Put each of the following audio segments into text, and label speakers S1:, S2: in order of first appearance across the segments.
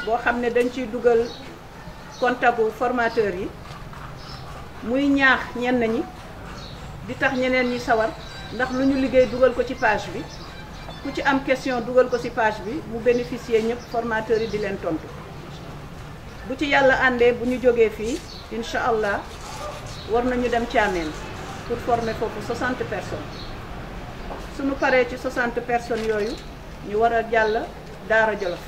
S1: boo xam ne dañ ciy dugal contact formateur yi muy ñaax ñenn ñi di tax ñeneen ñi sawar ndax lu ñu liggéey dugal ko ci page bi ku ci am question dugal ko ci page bi mu bénéficier ñëpp formateur yi di leen tontu bu ci yàlla àndee bu ñu jógee fii incha allah war nañu dem Thiamène pour former foofu 60 personnes suñu paree ci 60 personnes yooyu ñu war a jàll Daara Jolof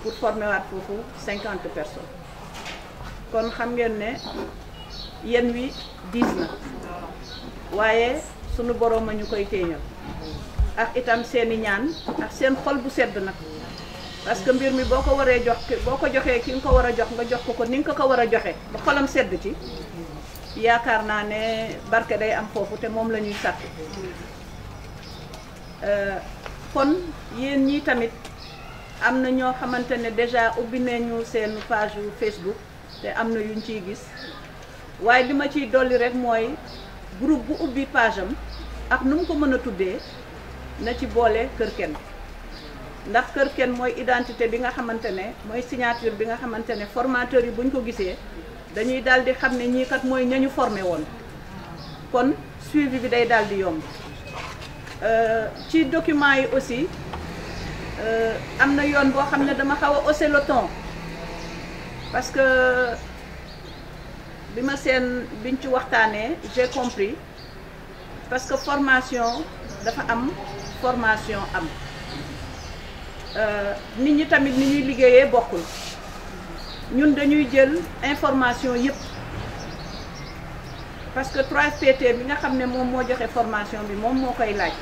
S1: pour former waat foofu 50 personnes kon xam ngeen ne yéen wi diis na waaye sunu borom a ñu koy téeñal ak itam seeni ñaan ak seen xol bu sedd nag parce que mbir mi boo ko waree jox boo ko joxee ki nga ko war a jox nga jox ko ni nga ko war a joxe ba xolam sedd ci yaakaar naa ne barke day am foofu te moom la ñuy sàkk kon yéen ñii tamit am na ñoo xamante ne déjà ubbi nañu seen page Facebook te am na yuñ ciy gis waaye li ma ciy dolli rek mooy groupe bu ubbi page am ak nu mu ko mën a tuddee na ci boole Kër Kenn ndax Kër Kenn mooy identité bi nga xamante ne mooy signature bi nga xamante ne formateur yi buñ ko gisee dañuy daal di xam ne ñii kat mooy ñañu formé woon kon suivi bi day daal di yomb ci document yi aussi am na yoon boo xam ne dama xaw a hausser le ton parce que bi ma biñ ci waxtaanee j'ai compris parce que formation dafa am formation am nit ñi tamit ni ñuy liggéeyee bokkul ñun dañuy jël information yëpp parce que 3FPT bi nga xam ne moom moo joxe formation bi moom moo koy laaj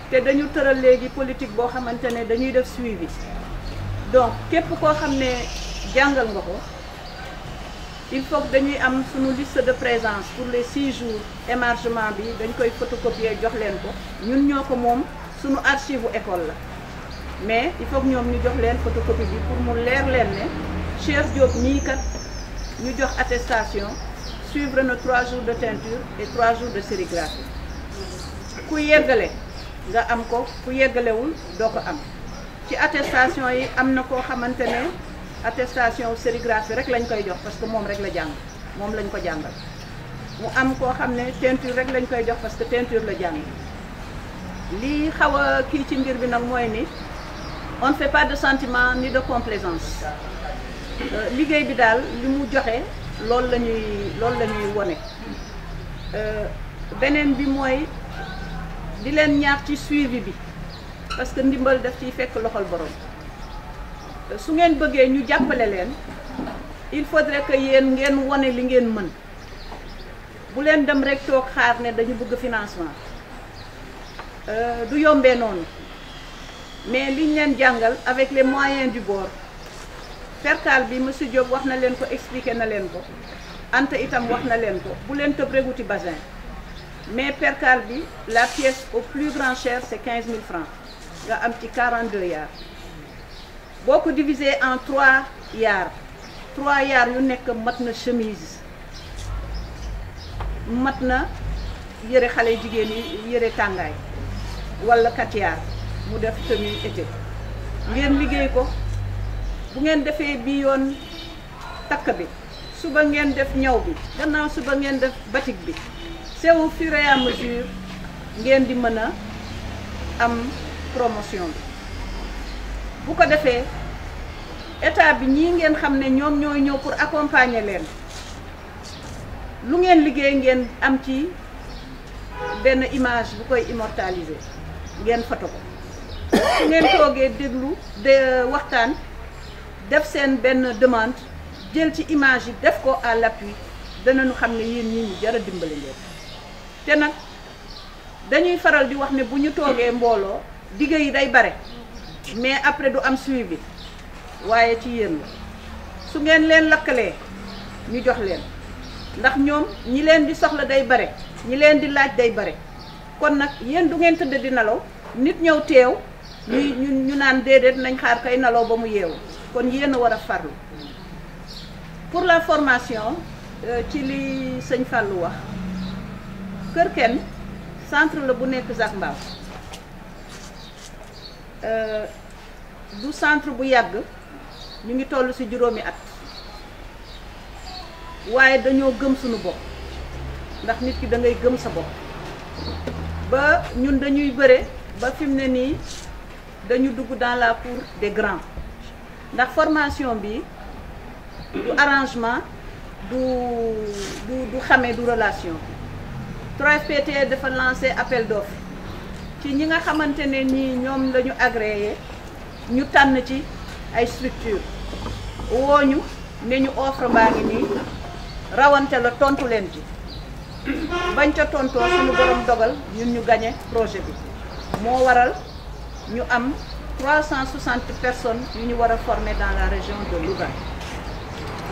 S1: te dañu tëral léegi politique boo xamante ne dañuy def suivi donc képp koo xam ne jàngal nga ko il faut que dañuy am suñu liste de présence pour les 6 jours émargement bi dañ koy photocopier jox leen ko ñun ñoo ko moom suñu archive bu école la mais il faut que ñoom ñu jox leen photocopie bi pour mu leer leen ne Cheikh Diop nii kat ñu jox attestation suivre na 3 jours de teinture et 3 jours de sérigraphie ku yeggale nga am ko ku yeggalewul doo ko am ci attestation yi am na koo xamante ne attestation sérigraphie rek lañ koy jox parce que moom rek la jàng moom lañ ko jàngal mu am koo xam ne teinture rek lañ koy jox parce que teinture la jàng lii xaw a kii ci mbir bi nag mooy ni on ne fait pas de sentiment ni de complaisance liggéey bi daal li mu joxe loolu la ñuy wone beneen bi mooy di leen ñaax ci suivi bi parce que ndimbal daf ciy fekk loxol borom su ngeen bëggee ñu jàppale leen il faudrait que yéen ngeen wone li ngeen mën bu leen dem rek toog xaar ne dañu bëgg financement du yombee noonu mais liñ leen jàngal avec les moyens du bord percal bi monsieur Diop wax na leen ko expliqué na leen ko Anta itam wax na leen ko bu leen tëb rek wuti basin mais percal bi la pièce au plus grand cher c'est 15 000 francs nga am ci 42 yards boo ko diviser en 3 yards yu nekk mat na chemise mat na yëre xale jigéen yi yëre tàngaay wala 4 yards mu def tenue été ngeen liggéey ko bu ngeen defee bi yoon takk bi suba ngeen def ñaw bi gannaaw suba ngeen def batik bi c'est au fur et à mesure ngeen di mën a am promotion bi bu ko defee état bi ñii ngeen xam ne ñoom ñooy ñëw pour accompagner leen lu ngeen liggéey ngeen am ci benn image bu koy immortaliser ngeen photo ko su ngeen toogee déglu de waxtaan def seen benn demande jël ci image yi def ko à l'appui danañu xam ne yéen ñii ñu jar a dimbali ngeen te nag dañuy faral di wax ne bu ñu toogee mbooloo digg yi day bare mais après du am suivi waaye ci yéen la su ngeen leen lakkalee ñu jox leen ndax ñoom ñi leen di soxla day bare ñi leen di laaj day bare kon nag yéen du ngeen tëdd di nelaw nit ñëw teew ñu naan déedéet nañ xaar kay nelaw ba mu yeewu kon yéen a war a farlu pour la formation ci li sëñ Fallou wax Kër Kene centre la bu nekk Zac Mbao du centre bu yàgg ñu ngi toll ci juróomi at waaye dañoo gëm suñu bopp ndax nit ki da ngay gëm sa bopp ba ñun dañuy bëre ba fi mu ne nii dañu dugg dans la cour des grands ndax formation bi du arrangement du xamee du relation 3FPT dafa lancé appel d'offre ci ñi nga xamante ne nii ñoom la ñu agréé ñu tànn ci ay structure wooñu ne ñu offre mbaa ngi nii rawante la tontu leen ci bañ ca tontoo suñu borom dogal ñun ñu gagné projet bi moo waral ñu am 360 personnes yu ñu war a former dans la région de Louga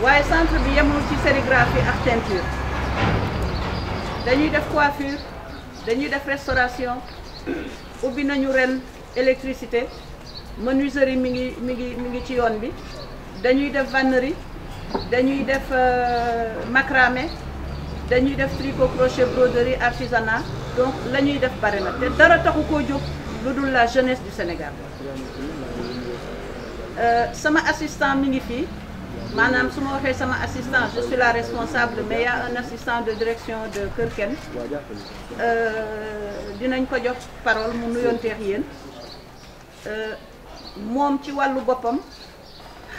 S1: waaye centre bi yemul ci sérigraphie ak teinture dañuy def coiffure dañuy def restauration ubbi nañu ren électricité menuiserie mi ngi ci yoon bi dañuy def vannerie dañuy def macramé dañuy def tricot crochet broderie artisanat donc la ñuy def bare na te dara taxu koo jóg lu dul la jeunesse du Sénégal sama assistant mi ngi fii maanaam su ma waxee sama assistant je suis la responsable mais y a un assistant de direction de Kër Kene dinañ ko jox parole mu nuyonteex yéen moom ci wàllu boppam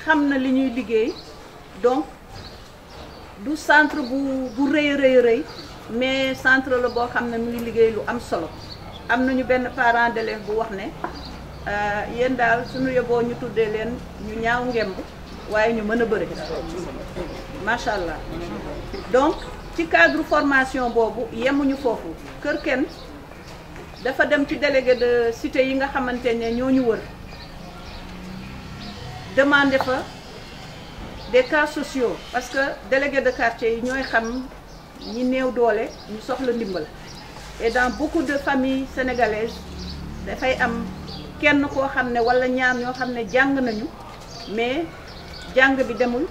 S1: xam na li ñuy liggéey donc du centre bu rëy mais centre la boo xam ne mu ngi liggéey lu am solo am nañu benn parent d'élève bu wax ne yéen daal suñu yóbboo ñu tuddee leen ñu ñaaw ngemb waaye ñu mën a bëri macha allah donc ci cadre formation boobu yemuñu foofu Kër Kene dafa dem ci délégué de cité yi nga xamante ne ñoo ñu wër demandé fa des cas sociaux parce que délégué de quartier yi ñooy xam ñi néew doole ñu soxla ndimbal et dans beaucoup de familles sénégalaises dafay am kenn koo xam ne walla ñaar ñoo xam ne jàng nañu mais jàng bi demul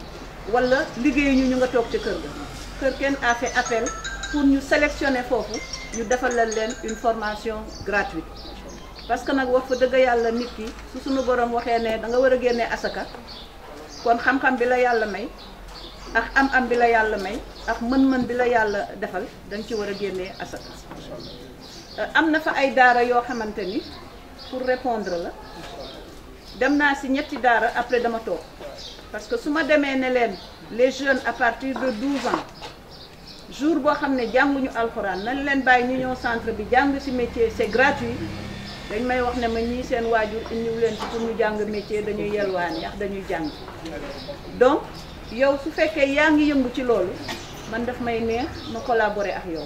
S1: walla liggéeyuñu ñu nga toog ca kër ga. Kër Kene a fait appel pour ñu sélectionner foofu ñu defalal leen une formation gratuite parce que nag wax fa dëgg yàlla nit ki su suñu borom waxee ne da nga war a génnee asaka kon xam-xam bi la yàlla may ak am-am bi la yàlla may ak mën-mën bi la yàlla defal dañ ci war a génnee asaka am na fa ay daara yoo xamante ni pour répondre la dem naa ci ñetti daara après dama toog parce que su ma demee ne leen les jeunes à partir de 12 ans jour boo xam ne jànguñu alxuraan nañ leen bàyyi ñu ñëw centre bi jàng ci métier c'est gratuit dañ may wax ne ma ñii seen waajur indiw leen ci pour ñu jàng métier dañuy yelwaan yax dañuy jàng donc yow su fekkee yaa ngi yëngu ci loolu man daf may neex ma collaborer ak yow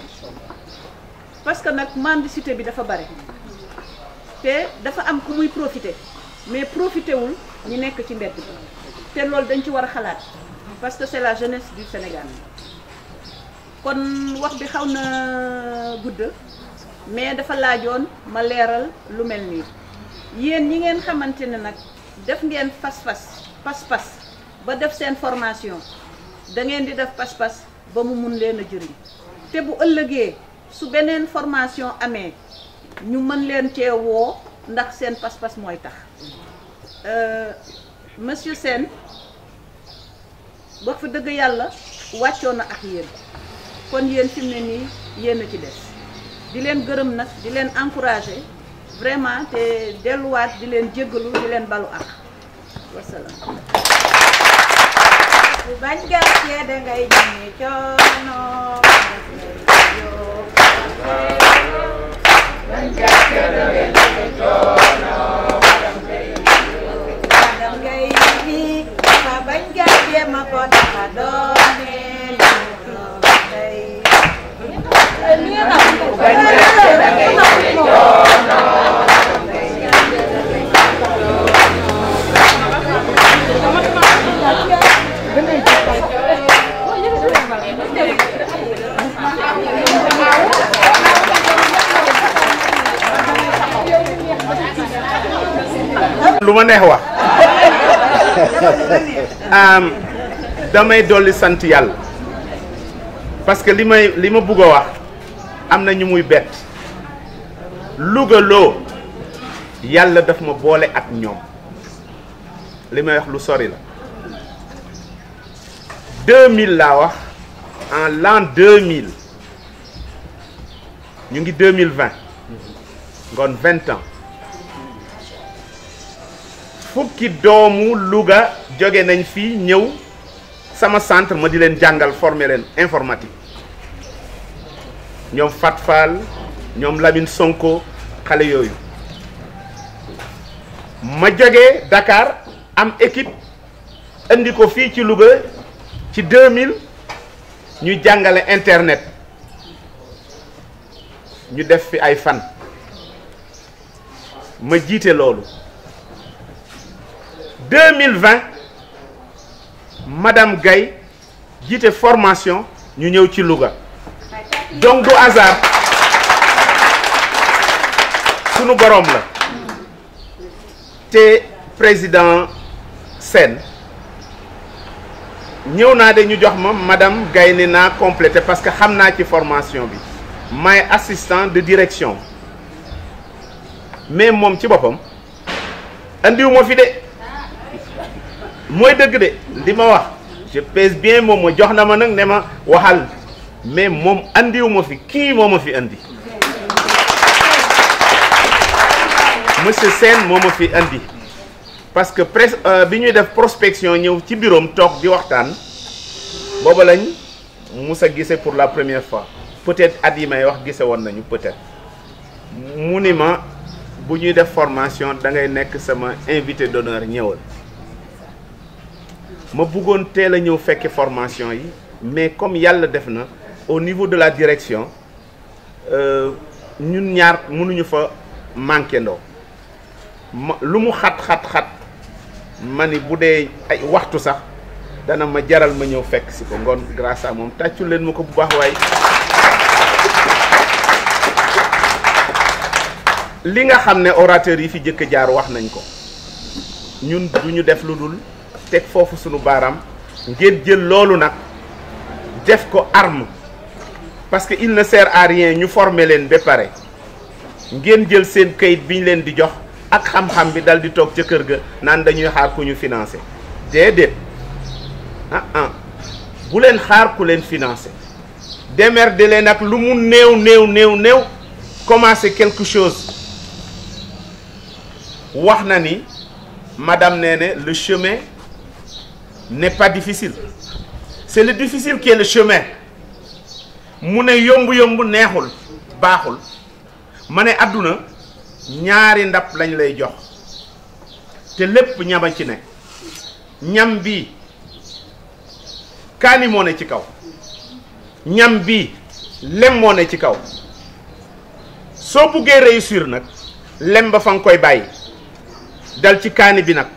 S1: parce que nag mendicité bi dafa bare te dafa am ku muy profiter mais profité wul ñi nekk ci mbedd bi te loolu dañ ci war a xalaat parce que c'est la jeunesse du Sénégal kon wax bi xaw na gudd mais dafa laajoon ma leeral lu mel nii yéen ñi ngeen xamante ne nag def ngeen pas-pas ba def seen formation da ngeen di def pas-pas ba mu mun leen a jëriñ te bu ëllëgee su beneen formation amee ñu mën leen cee woo ndax seen pas-pas mooy tax monsieur Sène wax fa dëgg yàlla wàccoon na ak yéen kon yéen fi mu ne nii yéen a ci des di leen gërëm nag di leen encourager vraiment te delluwaat di leen jéggalu di leen balu ak wasalaam.
S2: bu bañ gàccee da ngay ñëwee coono bañ gàccee da ngay ñëwee coono madam ngay fi ma bañ gàccee ma ko taxa doone bañ gàccee da ngay ñëwee coono
S3: lu ma neex wax damay dolli sant yàlla parce que li ma bëgg a wax am na ñu muy bett Louga loo yàlla daf ma boole ak ñoom li may wax lu sori la 2000 laa wax en l'an 2000 ñu ngi 2020 ngoon 20 ans fukki doomu Louga jóge nañ fii ñëw sama centre ma di leen jàngal former leen informatique ñoom Fat Fall ñoom Lamine Sonko xale yooyu ma jógee Dakar am équipe indi ko fii ci Louga ci 2000 ñu jàngale internet ñu def fi ay fan ma jiite loolu 2020 madame Gaye jiite formation ñu ñëw ci Louga donc du hasard sunu borom la te président Sène ñëw naa de ñu jox ma madame Gaye ne naa complété parce que xam naa ci formation bi may assistant de direction mais moom ci boppam andiwu ma fi de mooy dëgg de li ma wax je pèse bien moom ma jox na ma nag ne ma waxal mais moom andiwu ma fi kii moo ma fi andi monsieur Sène moo ma fi andi parce que bi ñuy def prospection ñëw ci bureau am toog di waxtaan booba lañ mus a gise pour la première fois peut-être at yi may wax gise woon nañu peut-être mu ni ma bu ñuy def formation da ngay nekk sama invité d'honneur ñëwal ma bëggoon teel a ñëw fekke formation yi mais comme yàlla def na au niveau de la direction ñun ñaar mënuñu fa manqué ndoo lu mu xat ma ni bu dee ay waxtu sax dana ma jaral ma ñëw fekk si ko ngoon grâce à moom tàccul leen ma ko bu baax waaye li nga xam ne orateur yi fi jëkk jaar wax nañ ko ñun du ñu def lu dul teg foofu sunu baaraam ngeen jël loolu nag def ko arme parce que il ne sert à rien ñu former leen ba pare ngeen jël seen kayit bi ñu leen di jox ak xam-xam bi dal di toog ca kër ga naan dañuy xaar ku ñu financé déedéet bu leen xaar ku leen financé démerdez leen ak lu mu néew commencer quelque chose wax na ni madame nee ne le chemin n'est pas difficile c'est le difficile qui est le chemin mu ne yomb neexul baaxul ma ne àdduna ñaari ndab lañ lay jox te lépp ñama ci ne ñam bi kaani moo ne ci kaw ñam bi lem moo ne ci kaw soo buggee réussir nag lem ba fa nga koy bàyyi dal ci kaani bi nag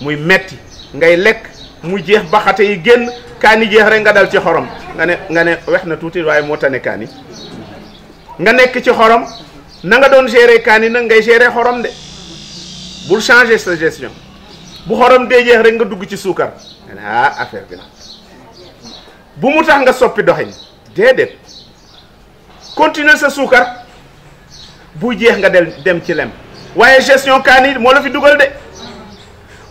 S3: muy metti ngay lekk mu jeex baxate yi génn kaani jeex rek nga dal ci xorom nga ne wex na tuuti waaye moo tane kaani nga nekk ci xorom na nga doon gérer kaani nag ngay gérer xorom de bul changer sa gestion bu xorom dee jeex rek nga dugg ci suukar nga ne affaire bi nag bu mu tax nga soppi doxin déedéet continuer sa suukar bu jeex nga dem ci lem waaye gestion kaani moo la fi dugal de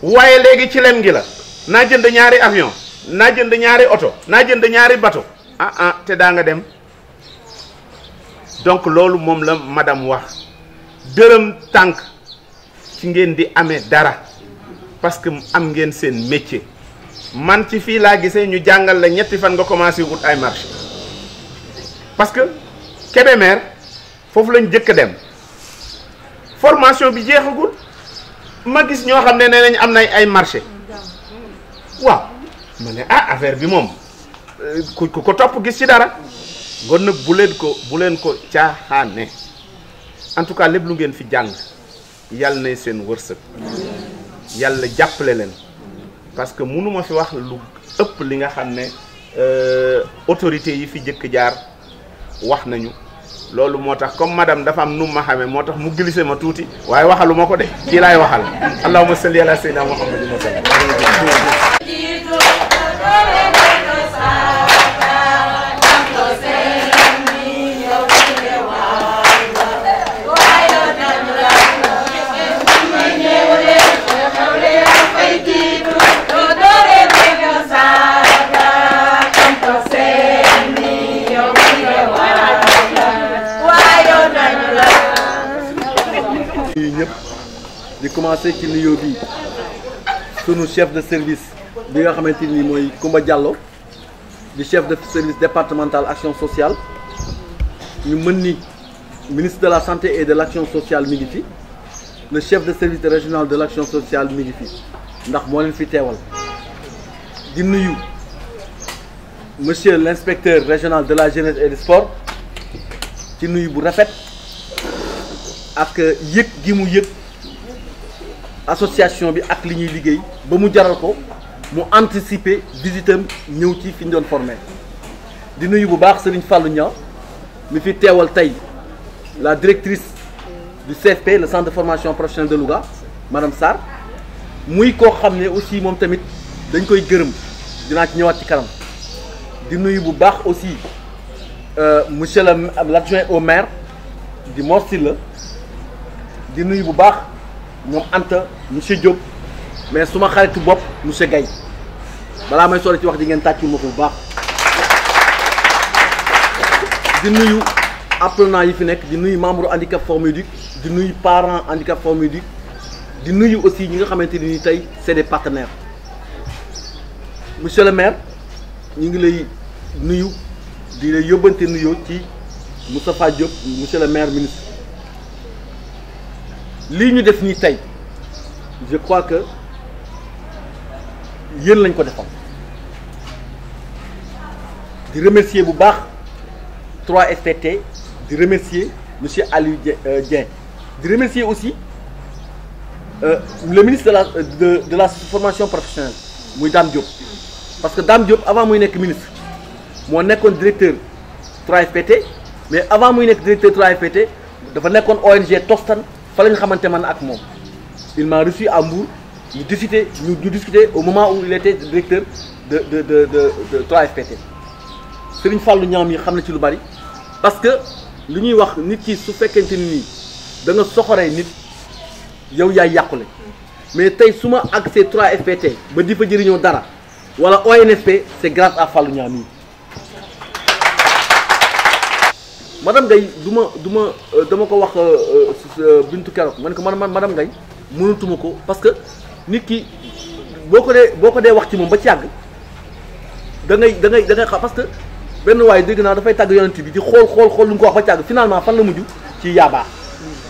S3: waaye léegi ci lem gi la naa jënd ñaari avion naa jënd ñaari oto naa jënd ñaari bateau te daa nga dem donc loolu moom la madame wax dërëm tànk ci ngeen di amee dara parce que am ngeen seen métier man ci fii laa gisee ñu jàngal la ñetti fan nga commencé wut ay marché parce que Kébémer foofu lañ jëkk dem formation bi jeexagul ma gis ñoo xam ne nee nañ am nañ ay marché waaw ma ne affaire bi moom ku ko topp gis ci dara ngoon nag bu leen ko caaxaane en tout cas lépp lu ngeen fi jàng yàlla na seen wërsëg yàlla jàppale leen parce que mënuma fi wax lu ëpp li nga xam ne autorité yi fi jëkk jaar wax nañu loolu moo tax comme madame dafa am nu ma xamee moo tax mu glissé ma tuuti waaye waxaluma ko de kii laay waxal allahumma salli ala sayyidina muhammadin wa sallam.
S4: di commencer ci nuyoo bi sunu chef de service bi nga xamante ni mooy Koumba Diallo di chef de service départemental action sociale ñu mën ni ministre de la santé et de l'action sociale mi ngi fi le chef de service régional de l'action sociale mi ngi fi ndax moo leen fi teewal di nuyu monsieur l'inspecteur régional de la jeunesse et du sport ci nuyu bu rafet ak yëg gi mu yëg association bi ak li ñuy liggéey ba mu jaral ko mu anticiper visitam ñëw ci fi ñu doon formé di nuyu bu baax Serigne Fallou Niang mi fi teewal tey la directrice du CFP le centre de formation professionnelle de Louga madame Sarr muy koo xam ne aussi moom tamit dañ koy gërëm dinaa ci ñëwaat ci kanam di nuyu bu baax aussi monsieur l'adjoint au maire di Mor Sylla di nuyu bu baax ñoom Anta monsieur Diop mais suma xaritu bopp monsieur Gaye balaa may sori ci wax di ngeen tàccul ma ko bu baax di nuyu apprenants yi fi nekk di nuyu membre handicap Formiduc di nuyu parents handicap Formiduc di nuyu aussi ñi nga xamante ni tey c'est des partenaires monsieur le maire ñu ngi lay nuyu di lay yóbbante nuyoo ci Moustapha Diop monsieur le maire ministre lii ñu def nii tey je crois que yéen lañ ko defal di remercier bu baax 3FPT di remercier monsieur Aliou Dieng di remercier aussi le ministre de la formation professionnelle muy Dame Diop parce que Dame Diop avant muy nekk ministre moo nekkoon directeur 3FPT mais avant muy nekk directeur 3FPT dafa nekkoon ONG Tostan fa la ñu xamante man ak moom il m'a reçu à Mbour ñu discuter au moment où il était directeur de 3FPT Serigne Fallou Niang mi xam na ci lu bari parce que li ñuy wax nit ki su fekkente ni nii da nga soxoree nit yow yaay yàqule mais tey su ma accès 3FPT ba di fa jëriñoo dara wala ONFP c'est grâce à Fallou Niang mi madame Gaye dama ko wax Bintu keroog ma ne ko madame Gaye mënatuma ko parce que nit ki boo ko dee wax ci moom ba ci yàgg da ngay xam parce que benn waaye dégg naa dafay tàgg yonent bi di xool lu mu ko wax ba ci yàgg finalement fan la mujj ci yaabaax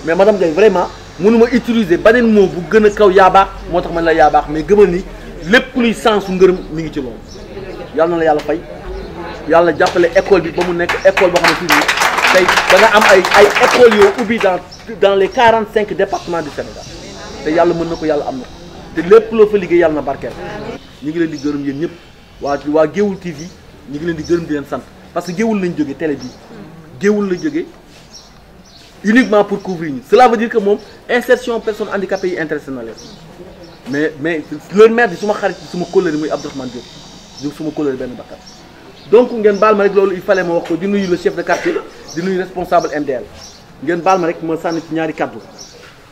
S4: mais madame Gaye vraiment mënuma utiliser beneen mot bu gën a kaw yaabaax moo tax man la yaabaax mais gëmal ni lépp luy sensu ngërëm mi ngi ci loolu yàlla na la yàlla fay yàlla jàppale école bi ba mu nekk école boo xamante ni tey da nga am ay écoles yoo ubbi dans les 45 départements du Sénégal te yàlla mën na ko yàlla am na te lépp loo fa liggéey yàlla na barkeel ñu ngi leen di gërëm yéen ñëpp waa Géoul TV ñu ngi leen di gërëm di leen sant parce que Géoul lañ jógee télé bi Géoul la jógee uniquement pour couvrir ñu cela veut dire que moom insertion personnes handicapées yi intéressé na leen mais leur maire di suma xarit suma kóllëre muy Abdourahmane Diop di suma kóllëre benn bakkan donc ngeen baal ma rek loolu il fallait ma wax ko di nuyu le chef de quartier di nuyu responsable MDL ngeen baal ma rek ma sànni ci ñaari kaddu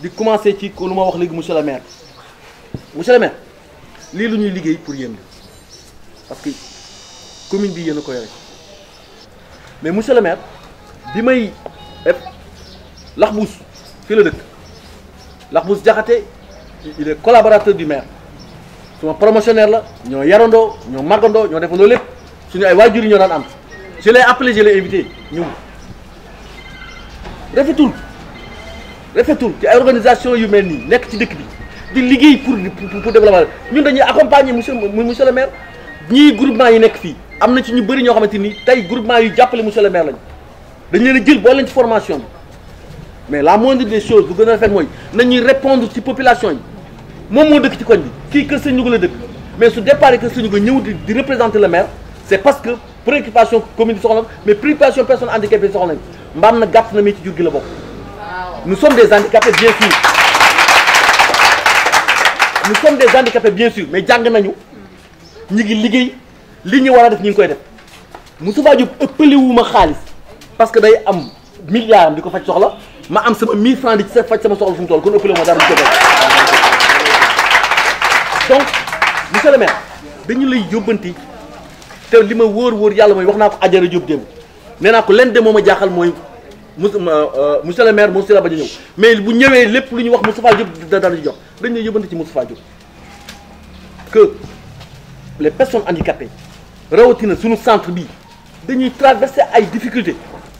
S4: di commencer ci lu ma wax léegi monsieur le maire lii lu ñuy liggéey pour yéen parce que commune bi yéen a ko yore mais monsieur le maire bi may def Laxbuus fii la dëkk Laxbuus Jaxate il est collaborateur du maire suma promotionnaire la ñoo yarandoo ñoo màggandoo ñoo defandoo lépp suñu ay waajur yi ñoo daan am je l'ai appelé je l'ai invité ñëw rafetul ci ay organisation yu mel nii nekk ci dëkk bi di liggéey pour développer ñun dañuy accompagner monsieur le maire ñii groupement yi nekk fii am na ci ñu bëri ñoo xamante ni tey groupement yu jàppale monsieur le maire lañu dañu leen a jël boole leen ci formation bi mais la moindre des choses bu gën a rafet mooy nañuy répondre ci population yi moom moo dëkk ci koñ bi kii Kër Sëñ Louga la dëkk mais su départ Kër Sëñ Louga ñëw di représenter le maire c'est parce que préoccupation commune bi soxla mais préoccupation personne handicapée soxla nañ mbaam na gàtt na mais ci jur gi la bokk. Nous sommes des handicapés bien sûr. Nous sommes des handicapés bien sûr mais jàng nañu ñi ngi liggéey li ñu war a def ñu ngi koy def Moustapha Diop ëppaliwuma xaalis parce que day am milliard am di ko faj soxla ma am sama 1000 francs di ci faj sama soxla fu mu toll kon ëppaliwuma dara di ko def. Donc monsieur le maire dañu lay yóbbanti te li ma wóor yàlla mooy wax naa ko Adjara Diop démb nee naa ko leen de moo ma jaaxal mooy monsieur le maire moom si la bañ a ñëw mais bu ñëwee lépp lu ñu wax Moustapha Diop dara jox dañu lay yóbbanti ci Moustapha Diop que les personnes handicapées rawatina suñu centre bi dañuy traverser ay difficultés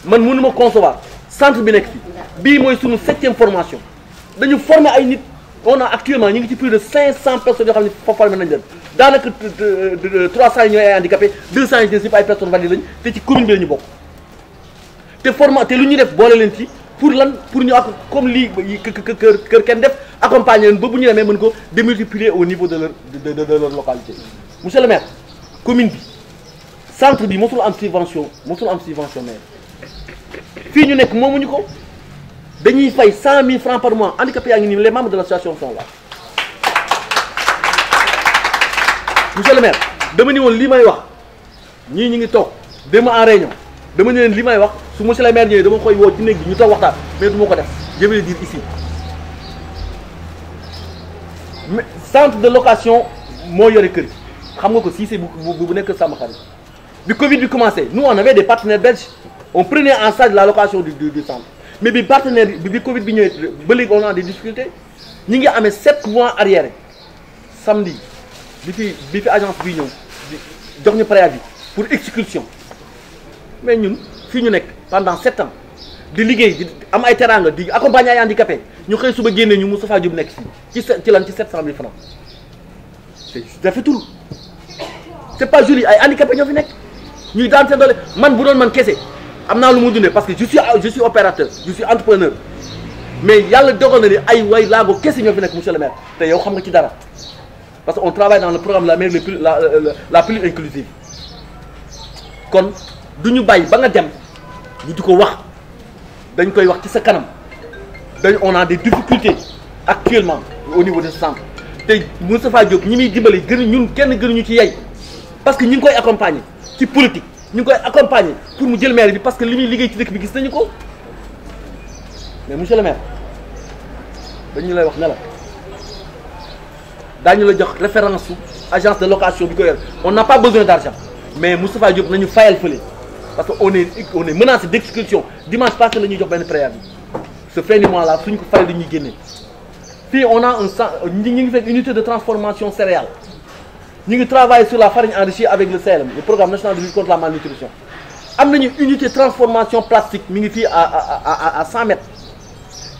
S4: man mënuma concevoir centre bi nekk fii bii mooy suñu 7e formation dañu former ay nit on a actuellement ñu ngi ci plus de 500 personnes yoo xam ne foofu formé nañ leen daanaka 300 yi ñooy ay handicapés 200 yi des yëpp ay personnes valides lañ te ci commune bi la ñu bokk te lu ñuy def boole leen ci pour lan pour ñu ak comme lii kër kenn def accompagner leen ba bu ñu demee mën ko démultiplier au niveau de leur localité. Monsieur le maire commune bi centre bi mosul am subvention maire fii ñu nekk moomuñu ko dañuy fay 100 000 francs par mois handicapés yaa ngi nii les membres de l'association sont là. Monsieur le maire dama ni woon li may wax ñii ñu ngi toog dem en réunion dama ne leen li may wax su monsieur le maire ñëwee dama koy woo ci néeg bi ñu toog waxtaan mais du ma ko def je vais le dire ici. Mais centre de location moo yore kër xam nga ko si c'est bu nekk sama xarit bi Covid bi commencé nous on avait des partenaires belges on prenait en charge la location du centre mais bi partenaire bi Covid bi ñëwee ba léegi on a des difficultés ñi ngi amee 7 mois arrière samedi bi fi agence bi ñëw jox ñu préavis pour expulsion mais ñun fii ñu nekk pendant 7 ans di liggéey di am ay teranga di accompagner ay handicapés ñu xëy suba génne ñu Moustapha Diop nekk fii ci lan ci 700 000 francs c'est rafetul c'est pas joli ay handicapés ñoo fi nekk ñuy daan seen doole man bu doon man kese am naa lu mu dundee parce que je suis opérateur je suis entrepreneur mais yàlla dogal na ni ay way laago kese ñoo fi nekk monsieur le maire te yow xam nga ci dara parce que on travaille dans le programme la mairie la plus inclusive kon du ñu bàyyi ba nga dem ñu di ko wax dañ koy wax ci sa kanam on a des difficultés actuellement au niveau de ce centre te Moustapha Diop ñi muy dimbali ñun kenn gënuñu ci yey parce que ñu ngi koy accompagner ci politique ñu ngi koy accompagner pour mu jël maire bi parce que li muy liggéey ci dëkk bi gis nañu ko mais monsieur le maire dañu lay wax ne la daañu la jox référence su agence de location bi ko yor on n'a pas besoin d'argent mais Moustapha Diop nañu fayal fële parce que on est menacé d'expulsion dimanche passé la ñuy jox benn préavis ce fin du mois là suñ ko fayal dañuy génne fii on a ñi ngi fekk unité de transformation céréales ñu ngi travailler sur la farine enrichie avec le CLM le programme national de lutte contre la malnutrition am nañu unité transformation plastique mi ngi fii à 100 mètres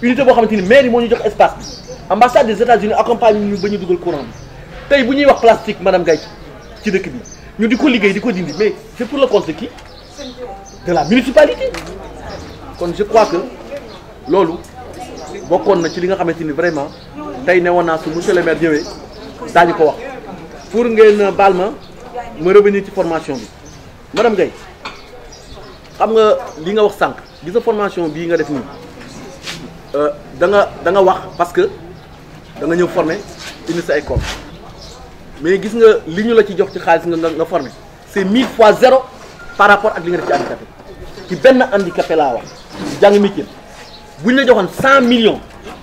S4: unité boo xamante ni maire yi moo ñu jox espace bi ambassade des États-Unis accompagne ñu ba ñu dugal courant bi tey bu ñuy wax plastique madame Gaye ci dëkk bi ñu di ko liggéey di ko dindi mais c'est pour le compte de qui de la municipalité kon je crois que loolu bokkoon na ci li nga xamante ni vraiment tey ne woon naa su monsieur le maire ñëwee daañu ko wax pour ngeen baal ma revenir ci formation bi madame Gaye xam nga li nga wax sànq gis nga formation bii nga def nii da nga wax parce que da nga ñëw former indi sa école mais gis nga li ñu la ci jox ci xaalis nga former c'est 1000 fois 0 par rapport ak li nga def ci handicapé ci benn handicapé laa wax jàng métier bu ñu la joxoon 100 millions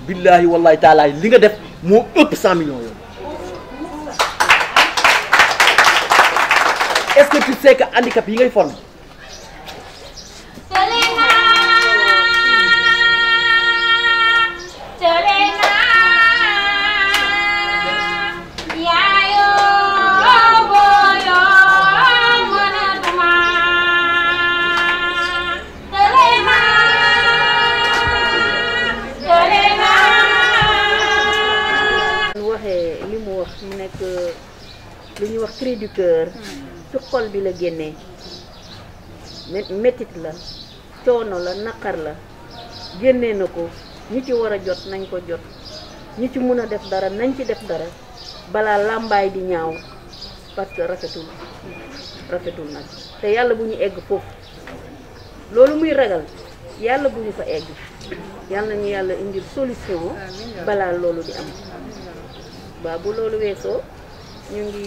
S4: billahi wallahi taala li nga def moo ëpp 100 millions yooyu. Est-ce que tu sais que handicap yi ngay former
S5: li ñuy wax cri du cœur ci xol bi la génnee métit la coono la naqar la génnee na ko ñi ci war a jot nañ ko jot ñi ci mun a def dara nañ ci def dara balaa làmbaay di ñaaw parce que rafetul nag te yàlla bu ñu egg foofu loolu muy ragal yàlla bu ñu fa egg yàlla nañu yàlla indil solution balaa loolu di am. waaw bu loolu weesoo ñu ngi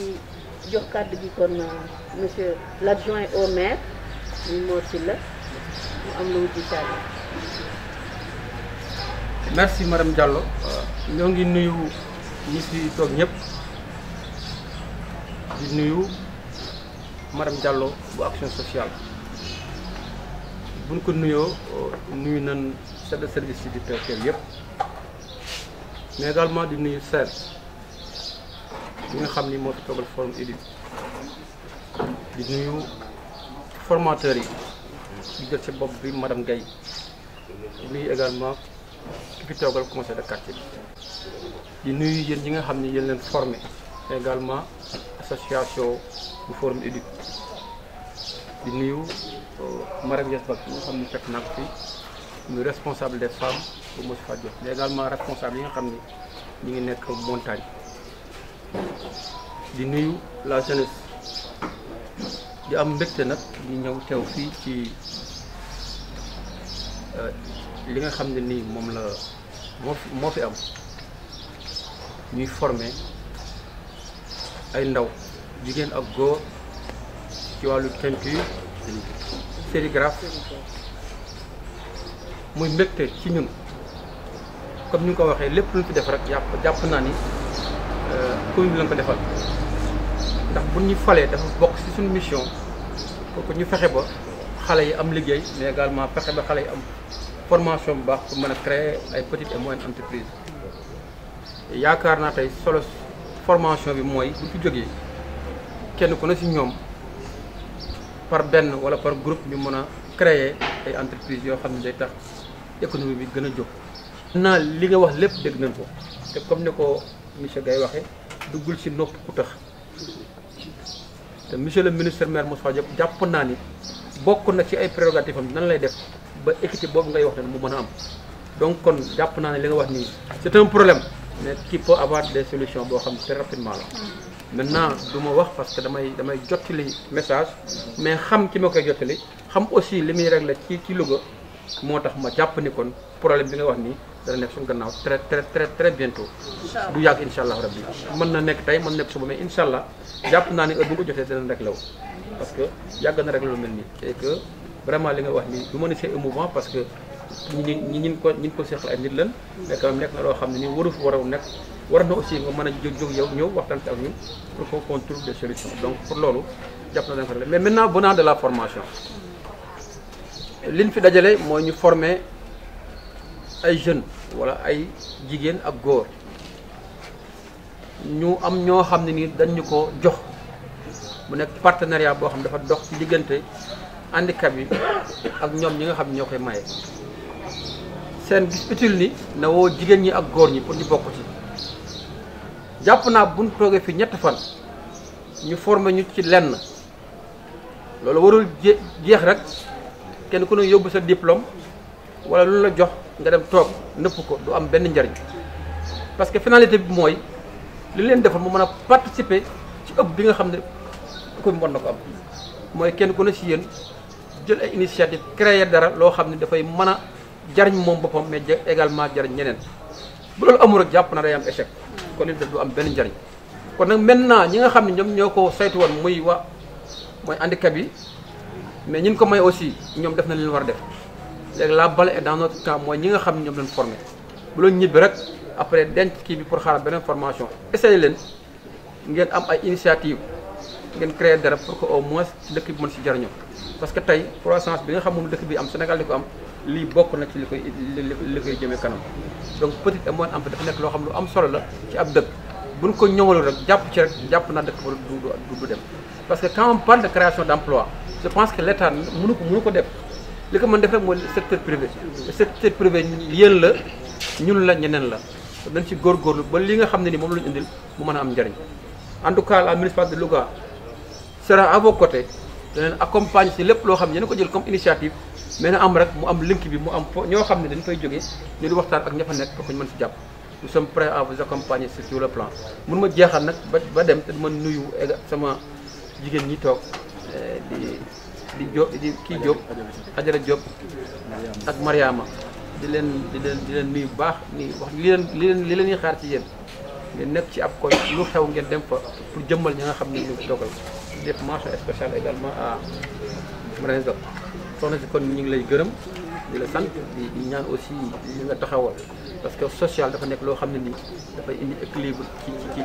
S5: jox kàddu gi kon monsieur l'adjoint au maire Mor Sylla mu am lu mu ci sànni.
S6: merci madame Diallo ñoo ngi nuyu ñi fi toog ñëpp di nuyu madame Diallo bu action sociale buñ ko nuyoo nuyu nañ chef de service yi di teew yëpp mais également di nuyu SER bi nga xam ni moo fi toogal forum EDIT di nuyu formateurs yi di jël ci bopp bi madame Gaye di nuyu également ki fi toogal conseil de quartier bi di nuyu yéen ñi nga xam ni yéen leen formé également association bu forum EDIT di nuyu Marème Yes Bak nga xam ni fekk naa ko fi muy responsable des femmes bu Moussa Fadio mais également responsable yi nga xam ni ñu ngi nekk montagne di nuyu la jeunesse di am mbégte nag di ñëw teew fii ci li nga xam ne nii moom la moo fi am ñuy former ay ndaw jigéen ak góor ci wàllu peinture sérigraphe muy mbégte ci ñun comme ni nga ko waxee lépp lu ñu fi def rek jàpp naa ni commune bi lañ ko defal ndax bu ñu falee dafa bokk ci suñu mission pour que ñu fexe ba xale yi am liggéey mais également fexe ba xale yi am formation bu baax pour mën a créer ay petites et moyennes entreprises yaakaar naa tey solo formation bi mooy bu fi jógee kenn ku ne ci ñoom par benn wala par groupe ñu mën a créer ay entreprises yoo xam ne day tax économie bi gën a jóg. naa li nga wax lépp dégg nañ ko te comme ni ko monsieur Gaye waxee duggul ci nopp ku tax te monsieur le ministre maire Moussa Diop jàpp naa ni bokk na ci ay prérogatives am nan lay def ba équité boobu ngay wax ne mu mën a am donc kon jàpp naa ne li nga wax nii c'est un problème mais qui peut avoir des solutions boo xam ne très rapidement la. maintenant du ma wax parce que damay jottali message mais xam ki ma koy jottali xam aussi li muy régler ci Louga moo tax ma jàpp ni kon problème bi nga wax nii dana nekk suñu gannaaw très bientôt. du yàgg incha allah rabbi mën na nekk tey mën na nekk suba mais incha allah jàpp naa ne heure bu ko jotee dana réglé wu parce que yàgg na réglé lu mel nii et que vraiment li nga wax nii du ma ne c'est émouvant parce que ñi ko seqal ay nit lan mais quand même nekk na loo xam ne nii waru fi war a nekk war na aussi nga mën a jóg yow ñëw waxtaan ak ñun pour qu'on trouve des solutions donc pour loolu jàpp na danga ko réglé mais maintenant venant de la formation liñ fi dajale mooy ñu former ay jeunes wala ay jigéen ak góor ñu am ñoo xam ne ni dañ ñu ko jox mu nekk partenariat boo xam dafa dox ci diggante handicap yi ak ñoom ñi nga xam ne ñoo koy maye seen gis utile ni na woo jigéen ñi ak góor ñi pour ñu bokk ci jàpp naa buñ toogee fi ñetti fan ñu former ñu ci lenn loolu warul jeex rek kenn ku ne yóbbu sa diplôme wala lu la jox nga dem toog nëpp ko du am benn njariñ parce que finalité bi mooy li leen defal mu mën a participer ci ëpp bi nga xam ne ko mën na ko am mooy kenn ku ne ci yéen jël ay initiative créer dara loo xam ne dafay mën a jariñ moom boppam mais également jariñ ñeneen bu loolu amul rek jàpp na day am échec kon it du am benn njariñ kon nag maintenant ñi nga xam ne ñoom ñoo ko saytu woon mooy handicap yi mais ñin ko may aussi ñoom def na leen war a def léegi la balle est dans notre camp mooy ñi nga xam ne ñoom leen formé bu loolu ñibbi rek après denc kii bi pour xaaral beneen formation essayé leen ngeen am ay initiative ngeen créer dara pour que au moins dëkk bi mën si jariñoo parce que tey croissance bi nga xam moom dëkk bi am Sénégal di ko am lii bokk na ci li koy jëmee kanam donc petite et moyenne emploi dafa nekk loo xam lu am solo la ci ab dëkk buñ ko ñoŋalu rek jàpp ci rek jàpp naa dëkk ba du dem parce que quand on parle de création d'emploi je pense que l'État mënu ko def li ko mën def rek mooy secteur privé le secteur privé yéen la ñun la ñeneen la dañ ci góorgóorlu ba li nga xam ne ni moom la ñu indil mu mën a am njariñ en tout cas la municipalité de Louga sera à vos côtés danañ accompagner ci lépp loo xam ne yéen ko jël comme initiative mais na am rek mu am link bi mu am ñoo xam ne dañ fay jógee ñu di waxtaan ak ña fa nekk pour que ñu mën si jàpp nous sommes prêts à vous accompagner sur tout le plan mun ma jeexal nag ba dem te dama nuyu sama jigéen ñi toog di di kii Diop Ajara Diop ak Mariama di leen nuyu bu baax ni wax li leen ñuy xaar ci yéen ngeen nekk ci ab koñ lu xew ngeen dem fa pour jëmmal ñi nga xam ne ñu dogal def mention spéciale également à Marème Diop soxna si kon ñu ngi lay gërëm di la sant di ñaan aussi li nga taxawal parce que social dafa nekk loo xam ne nii dafay indi équilibre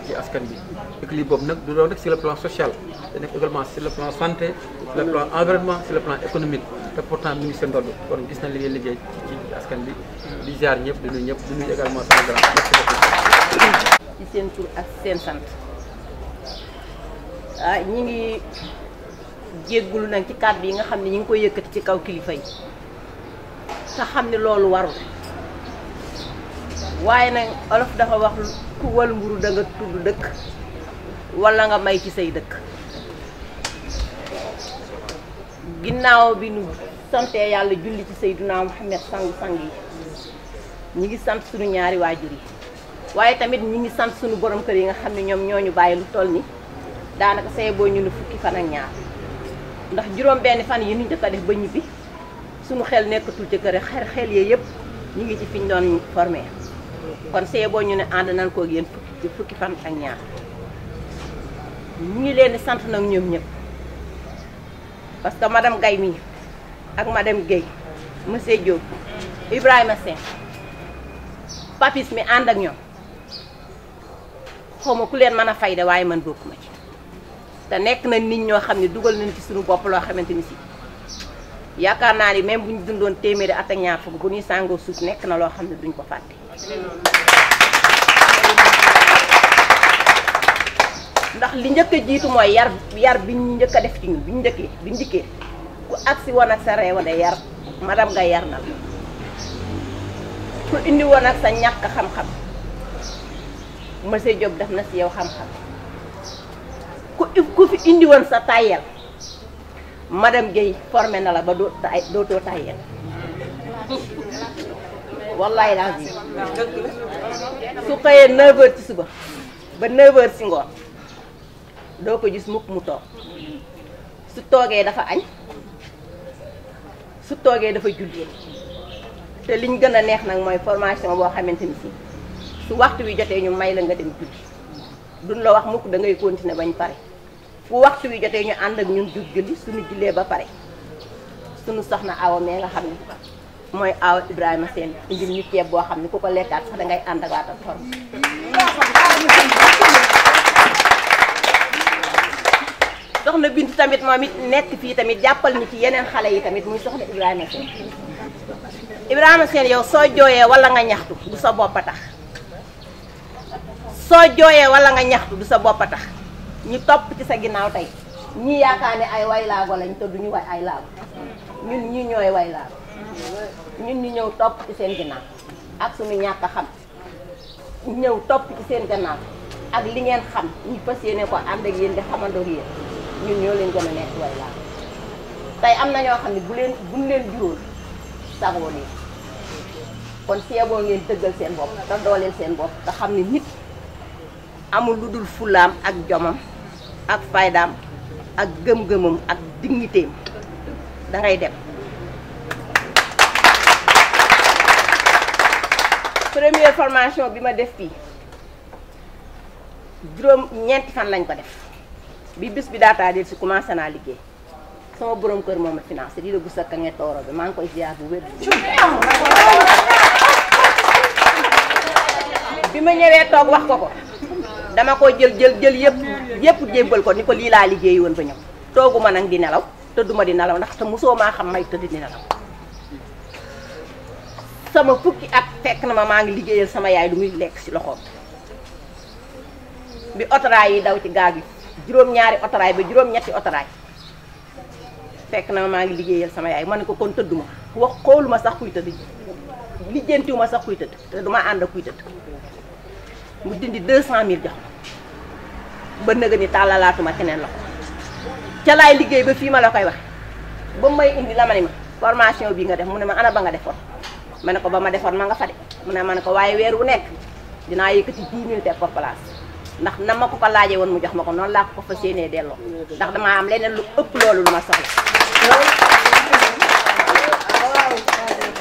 S6: ci askan bi équilibre boobu nag du doon rek sur le plan social da nekk également sur le plan santé sur le plan environnement sur le plan économique te pourtant mi ngi seen ndodd kon gis na li ngeen liggéey ci askan bi di ziar ñëpp di nuyu ñëpp di nuyu également sama grand merci beaucoup.
S5: ci seen tur ak seen sant ñi ngi jéggulu nag ci kàddu yi nga xam ne ñi ngi koy yëkkati ci kaw kilifa yi te xam ne loolu warul waaye nag olof dafa wax ku wal mburu da nga tudd dëkk wala nga may ci say dëkk ginnaaw bi nu santee yàlla julli ci Seydina Muhammad sang yi ñi ngi sant suñu ñaari waajur yi waaye tamit ñi ngi sant suñu borom kër yi nga xam ne ñoom ñooñu bàyyi lu toll ni daanaka say boo ñu ne fukki fan ak ñaar ndax juróom benn fan yi ñu njëkk a def ba ñibbi suñu xel nekkatul ci kër xel yee yëpp ñu ngi ci fi ñu doon formé kon see boo ñu ne ànd nañ koog yéen fukki fan ak ñaar ñu ngi leen di sant nag ñoom ñëpp parce que madame Gaye mi ak madame Guèye monsieur Diop Ibrahima Sène papis mi ànd ak ñoom xawma ku leen mën a fay de waaye man bokkuma ci te nekk na nit ñoo xam ne dugal nañ ci suñu bopp loo xamante ni si yaakaar naa ni même bu ñu dundoon téeméeri at ak ñaar fukk bu ñuy sàngoo suuf nekk na loo xam ne duñ ko fàtte. ndax li njëkk a jiitu mooy yar bi ñu njëkk a def ci ñun bi ñu njëkkee ku agsi woon ak sa réew de yar madame nga yar na la ku indi woon ak sa ñàkk xam-xam monsieur Diop def na si yow xam-xam ku fi indi woon sa tayel madame Guèye formé na la ba dootoo tayel wallahi laa su xëyee 9h ci suba ba 9h ci ngoon doo ko gis mukk mu toog su toogee dafa añ su toogee dafa julli te liñ gën a neex nag mooy formation boo xamante ni si su waxtu wi jotee ñu may la nga dem julli duñ la wax mukk da ngay continuer bañ pare fu waxtu wi jotee ñu ànd ak ñun julli suñu jullee ba pare suñu soxna awa mee nga xam ne mooy awa Ibrahima Sène indil ñu ceeb boo xam ne ku ko lekkaat sax dangay ànd ak waatal forme soxna Bintu tamit moom it nekk fii tamit jàppal ñu ci yeneen xale yi tamit muy soxna Ibrahima Sène Ibrahima Sène yow soo jooyee wala nga ñaxtu du sa bopp a tax soo jooyee wala nga ñaxtu du sa bopp a tax ñu topp ci sa ginnaaw tey ñii yaakaar ne ay waylaago lañ te duñu way ay laago ñun ñi ñooy waylaago ñun ñu ñëw topp ci seen ginnaaw ak suñu ñàkk a xam ñëw topp ci seen gannaaw ak li ngeen xam ñu fas yéene ko ànd ak yéen di xamandoo yéen ñun ñoo leen gën a nekk waylaago tey am na ñoo xam ne buñ leen juróol sagoo leen kon seeboo ngeen dëggal seen bopp te dooleel seen bopp te xam ne nit amul lu dul fulaam ak jomam ak faydaam ak gëm-gëmam ak dignitéem dangay dem première formation bi ma def fii ñeenti fan lañ ko def bi bis bi daataa del si commencé naa liggéey sama borom kër moom a financé di la bu sakka nge tooro bi maa ngi koy ziar bu wér bi ma ñëwee toog wax ko dama ko jël yëpp jébbal ko ni ko lii laa liggéey woon ba ñëw tooguma nag di nelaw tëdduma di nelaw ndax te mosoo maa xam may tëdd di nelaw sama fukki at fekk na maa ngi liggéeyal sama yaay lu muy lekk ci loxoom bi otoraay yi daw ci gaag yi juróom-ñaari otoraay ba juróom-ñetti otoraay fekk na maa ngi liggéeyal sama yaay ma ne ko kon tëdduma wax xooluma sax kuy tëdd lijjantiwuma sax kuy tëdd te duma ànd ak kuy tëdd mu dindi 200 000 jox ba nëga ni tàllalaatuma keneen la ko ca laay liggéey ba fii ma la koy wax ba may indi la ma ne ma formation bi nga def mu ne ma ana ba nga defoon ma ne ko ba ma defoon ma nga fa de mu ne ma ne ko waaye weer wu nekk dinaa yëkkati 10 000 teg ko place
S2: ndax na ma ko laajee woon mu jox ma ko noonu laa ko fas yéenee delloo ndax damaa am leneen lu ëpp loolu lu ma soxla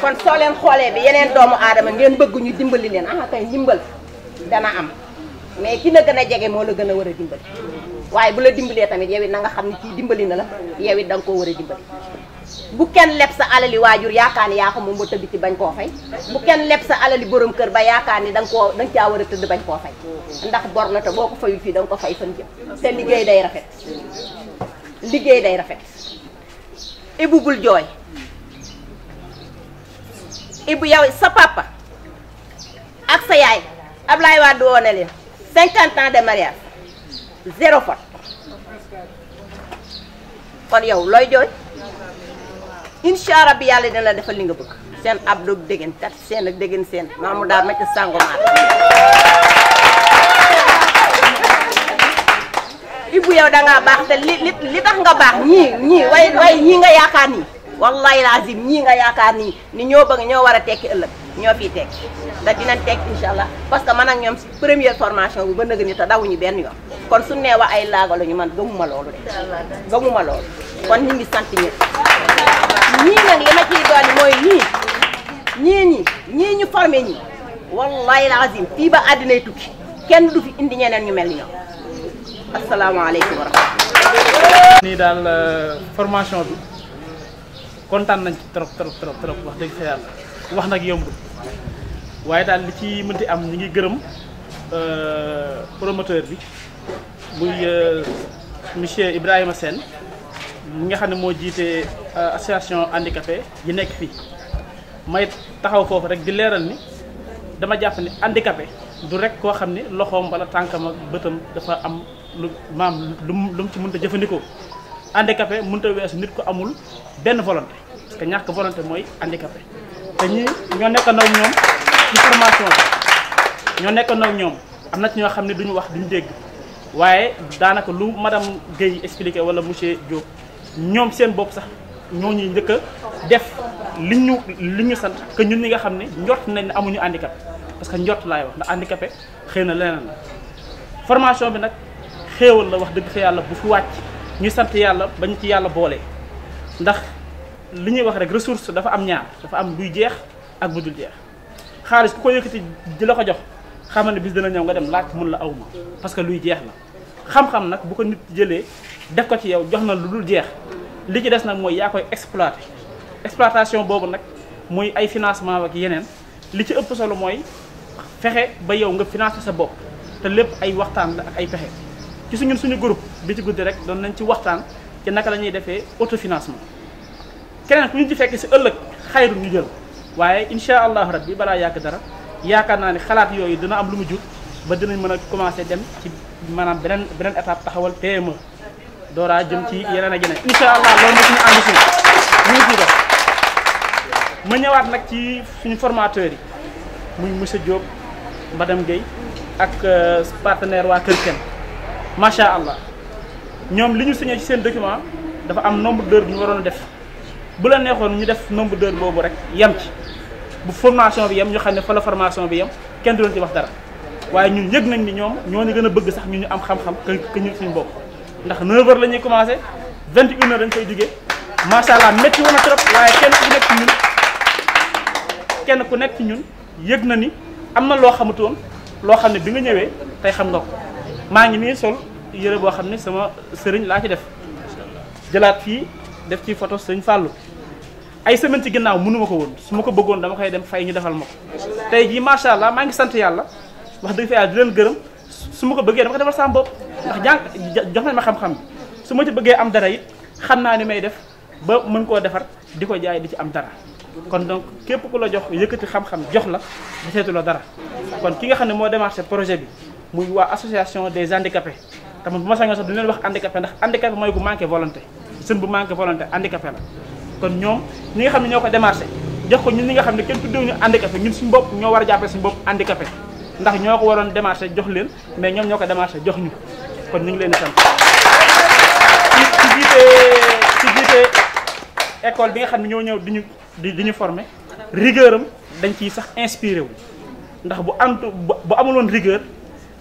S2: kon soo leen xoolee bi yeneen doomu aadama ngeen bëgg ñu dimbali leen ah kay ndimbal dana am mais ki na gën a jege moo la gën a war a dimbali waaye bu la dimbalee tamit yow it na nga xam ne kii dimbali na la yow it da nga koo war a dimbali bu kenn leb sa alali waajur yaakaar ni yaa ko moom ba tëdd ci bañ koo fay bu kenn leb sa alali borom kër ba yaakaar ni da nga caa war a tëdd bañ koo fay ndax bor na te boo ko fayul fii da nga ko fay fan jëm te liggéey day rafet liggéey day rafet Ibou bul jooy Ibou yow sa papa ak sa yaay Ablaye Wade woone leen 50 ans de mariage 0 faute kon yow looy jooy incha allah bi yàlla dina la defal li nga bëgg seen ab doog déggen kat seen ak déggen seen maamu daal ma ci sangomaat Ibou yow dangaa baax te li tax nga baax ñii way ñii nga yaakaar nii wallahi lazim ñii nga yaakaar nii ni ñoo bëgg ñoo war a tekki ëllëg ñoo fiy tekki da dinañ tekki incha allah parce que man ak ñoom si première formation bu ba nëg ni te dawuñu benn yoon kon su nee wa ay laago la ñu man gëmuma loolu de gëmuma loolu kon ñu ngi sant ñëpp ñii nag li ma ciy dolli mooy ñii ñu formé ñii wallahi lazim fii ba àddinay tukki kenn du fi indi ñeneen ñu mel ni ñoom asalaamaaleykum wa rahmatulah.
S7: nii daal formation bi kontaan nañ ci trop wax dëgg fa yàlla wax nag yombul waaye daal li ci mënti am ñi ngi gërëm promoteur bi muy monsieur Ibrahima Sène mi nga xam ne moo jiite association handicapé yi nekk fii may taxaw foofu rek di leeral ni dama jàpp ni handicapé du rek koo xam ni loxoom wala tànkam ak bëtam dafa am lu lu mu ci mënta jëfandikoo handicapé mënta weesu nit ko amul benn volonté parce que ñàkk volonté mooy handicapé te ñii ñoo nekkandoo ak ñoom ci formation bi ñoo nekkandoo ak ñoom am na ci ñoo xam ne duñu wax duñu dégg waaye daanaka lu madame Guèye expliqué wala monsieur Diop ñoom seen bopp sax ñoo ñuy njëkk a def li ñu sant que ñun ñi nga xam ne njort nañ ne amuñu handicapé parce que njort laay wax ndax handicapé xëy na leneen la formation bi nag xéewal la wax dëgg fa yàlla bu fi wàcc ñu sant yàlla bañ ci yàlla boole ndax li ñuy wax rek ressource dafa am ñaar dafa am luy jeex ak bu dul jeex xaalis ku ko yëkkati di la ko jox xamal ne bis dina ñëw nga dem laaj mun la awma parce que luy jeex la xam-xam nag bu ko nit jëlee def ko ci yow jox na lu dul jeex li ci des nag mooy yaa koy exploité exploitation boobu nag muy ay financement ak yeneen li ci ëpp solo mooy fexe ba yow nga financé sa bopp te lépp ay waxtaan la ak ay pexe ci suñu groupe bi ci guddi rek doon nañ ci waxtaan ci naka la ñuy defee autofinancement keneen ku ñu ci fekk si ëllëg xayru ñu jël waaye incha allahu rabbi balaa yàgg dara yaakaar naa ni xalaat yooyu dina am lu mu jur ba dinañ mën a commencé dem ci maanaam beneen étape taxawal PME dooraa jëm ci yeneen ak yeneen incha allah loolu mooy suñu ambition ñu ngi ciy def ma ñëwaat nag ci suñu formateurs yi muy monsieur Diop madame Guèye ak partenaire waa Kër Kenn macha allah ñoom li ñu signé ci seen document dafa am nombre d'heures bi ñu waroon a def bu la neexoon ñu def nombre d'heures boobu rek yem ci bu formation bi yem ñu xam ne fa la formation bi yem kenn du leen ci wax dara waaye ñun yëg nañ ni ñoom ñoo ñu gën a bëgg sax ñu am xam-xam que ñun suñu bopp ndax 9h la ñuy commencé 21h dañ koy jugee macha allah métti woon na trop waaye kenn ku nekk ci ñun yëg na ni am na loo xamutoon loo xam ne bi nga ñëwee tey xam nga ko maa ngi nii sol yëre boo xam ne sama sëriñ laa ci def jëlaat fii def ci photo sëriñ Fallou ay semaine ci ginnaaw mënuma ko woon su ma ko bëggoon dama koy dem fay ñu defal ma ko tey jii macha allah maa ngi sant yàlla wax dëgg fa yàlla di leen gërëm su ma ko bëggee dama ko defal sama bopp ndax jox nañ ma xam-xam bi su ma ci bëggee am dara it xam naa ni may def ba mën koo defar di ko jaay di ci am dara kon donc képp ku la jox yëkkati xam-xam jox la di seetu la dara kon ki nga xam ne moo démarché projet bi muy waa association des handicapés tamit bu ma sañoon sax du leen wax handicapé ndax handicapé mooy ku manqué volonté jeune bu manqué volonté handicapé la kon ñoom ñi nga xam ne ñoo ko démarché jox ko ñun ñi nga xam ne kenn tuddewuñu handicapé ñun suñu bopp ñoo war a jàppale suñu bopp handicapé ndax ñoo ko waroon démarché jox leen mais ñoom ñoo ko démarché jox ñu kon ñu ngi leen di sant ci jiite école bi nga xam ne ñoo ñëw di ñu former rigueur am dañ ciy sax inspiré wu ndax bu amuloon rigueur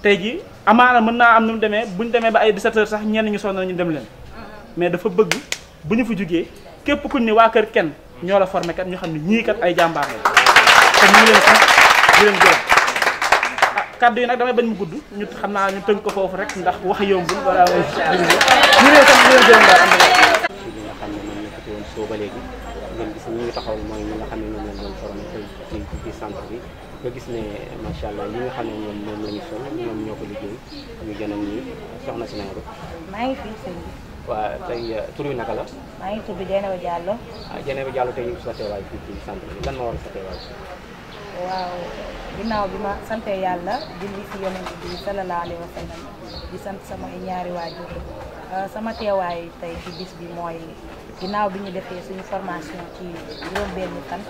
S7: tey ji amaana mën naa am nu mu demee bu ñu demee ba ay 17h sax ñenn ñu sonn nañu dem leen mais dafa bëgg bu ñu fa jugee képp kuñ ne waa kër kenn ñoo la formé kat ñu xam ne ñii kat ay jàmbaar la te ñu ngi leen sant di leen gërëm kaddu yi nag damay bañ mu gudd ñu xam naa ñu tënk ko foofu rek ndax wax yombul wala ñu leen sant di leen gërëm daal am
S8: li nga xam ne moom nekkati woon soo ba léegi ngeen gis ñi ñu taxawal mooy ñi nga xam ne ñoom lañ doon formé ci centre bi nga gis ne macha allah li nga xam ne moom la ñu sol ñoom ñoo ko liggéey ñu gën a ñi soxna si na nga def.
S9: maa ngi fi sëñ bi.
S8: waaw tey tur bi naka la.
S9: maa ngi tudd Dieynaba Diallo.
S8: Dieynaba Diallo tey sa teewaay fii ci centre bi lan moo war sa teewaay.
S9: waaw ginnaaw bi ma sante yàlla julli si yonent bi sallallahu alayhi wa sallam di sant samay ñaari waajur sama teewaay tey ci bis bi mooy ginnaaw bi ñu defee suñu formation ci juróom-benni fan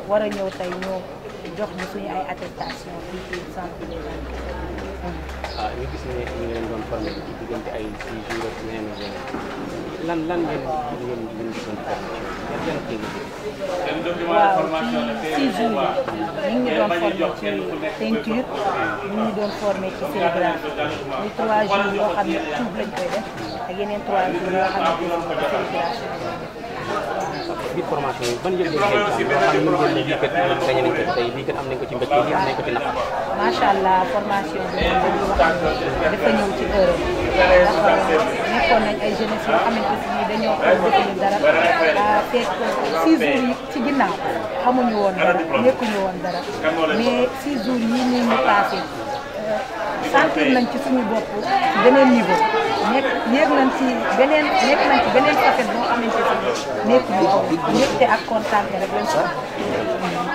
S9: war a ñëw tey ñu jox ñu suñu ay attestation fii ci centre des handicapés.
S8: ñu gis ne ñu ngi leen doon formé ci diggante ay 6 jours ak leneen lan ngeen gisoon formation yan kii
S9: waaw ci 6 jours yi ñu ngi doon formé ci teinture ñu ngi doon formé ci sérigraphie muy 3 jours yoo xam ne cuub lañ koy def ak yeneen 3 jours yoo xam ne sérigraphie lañ koy def.
S8: biir formation yi ban yëg-yëg ngeen ci am yoo xam ne ngeen ne lii kat gañe nañ ko tey lii kat am nañ ko ci mbégte lii am nañ ko ci naqar.
S9: macha allah formation bi moom dañuy wax dafa ñëw ci heure ndax nekkoon nañ ay jeunesse yoo xamante ni dañoo xool defuñu dara fekk 6 jours yi ci ginnaaw xamuñu woon dara nekkuñu woon dara mais 6 jours yii nii ñu passé sentir nañ ci suñu bopp ci beneen niveau nekk nañ ci beneen facette boo xamante ni nekkuñu ko mbégte ak kontaan rek lañ ko.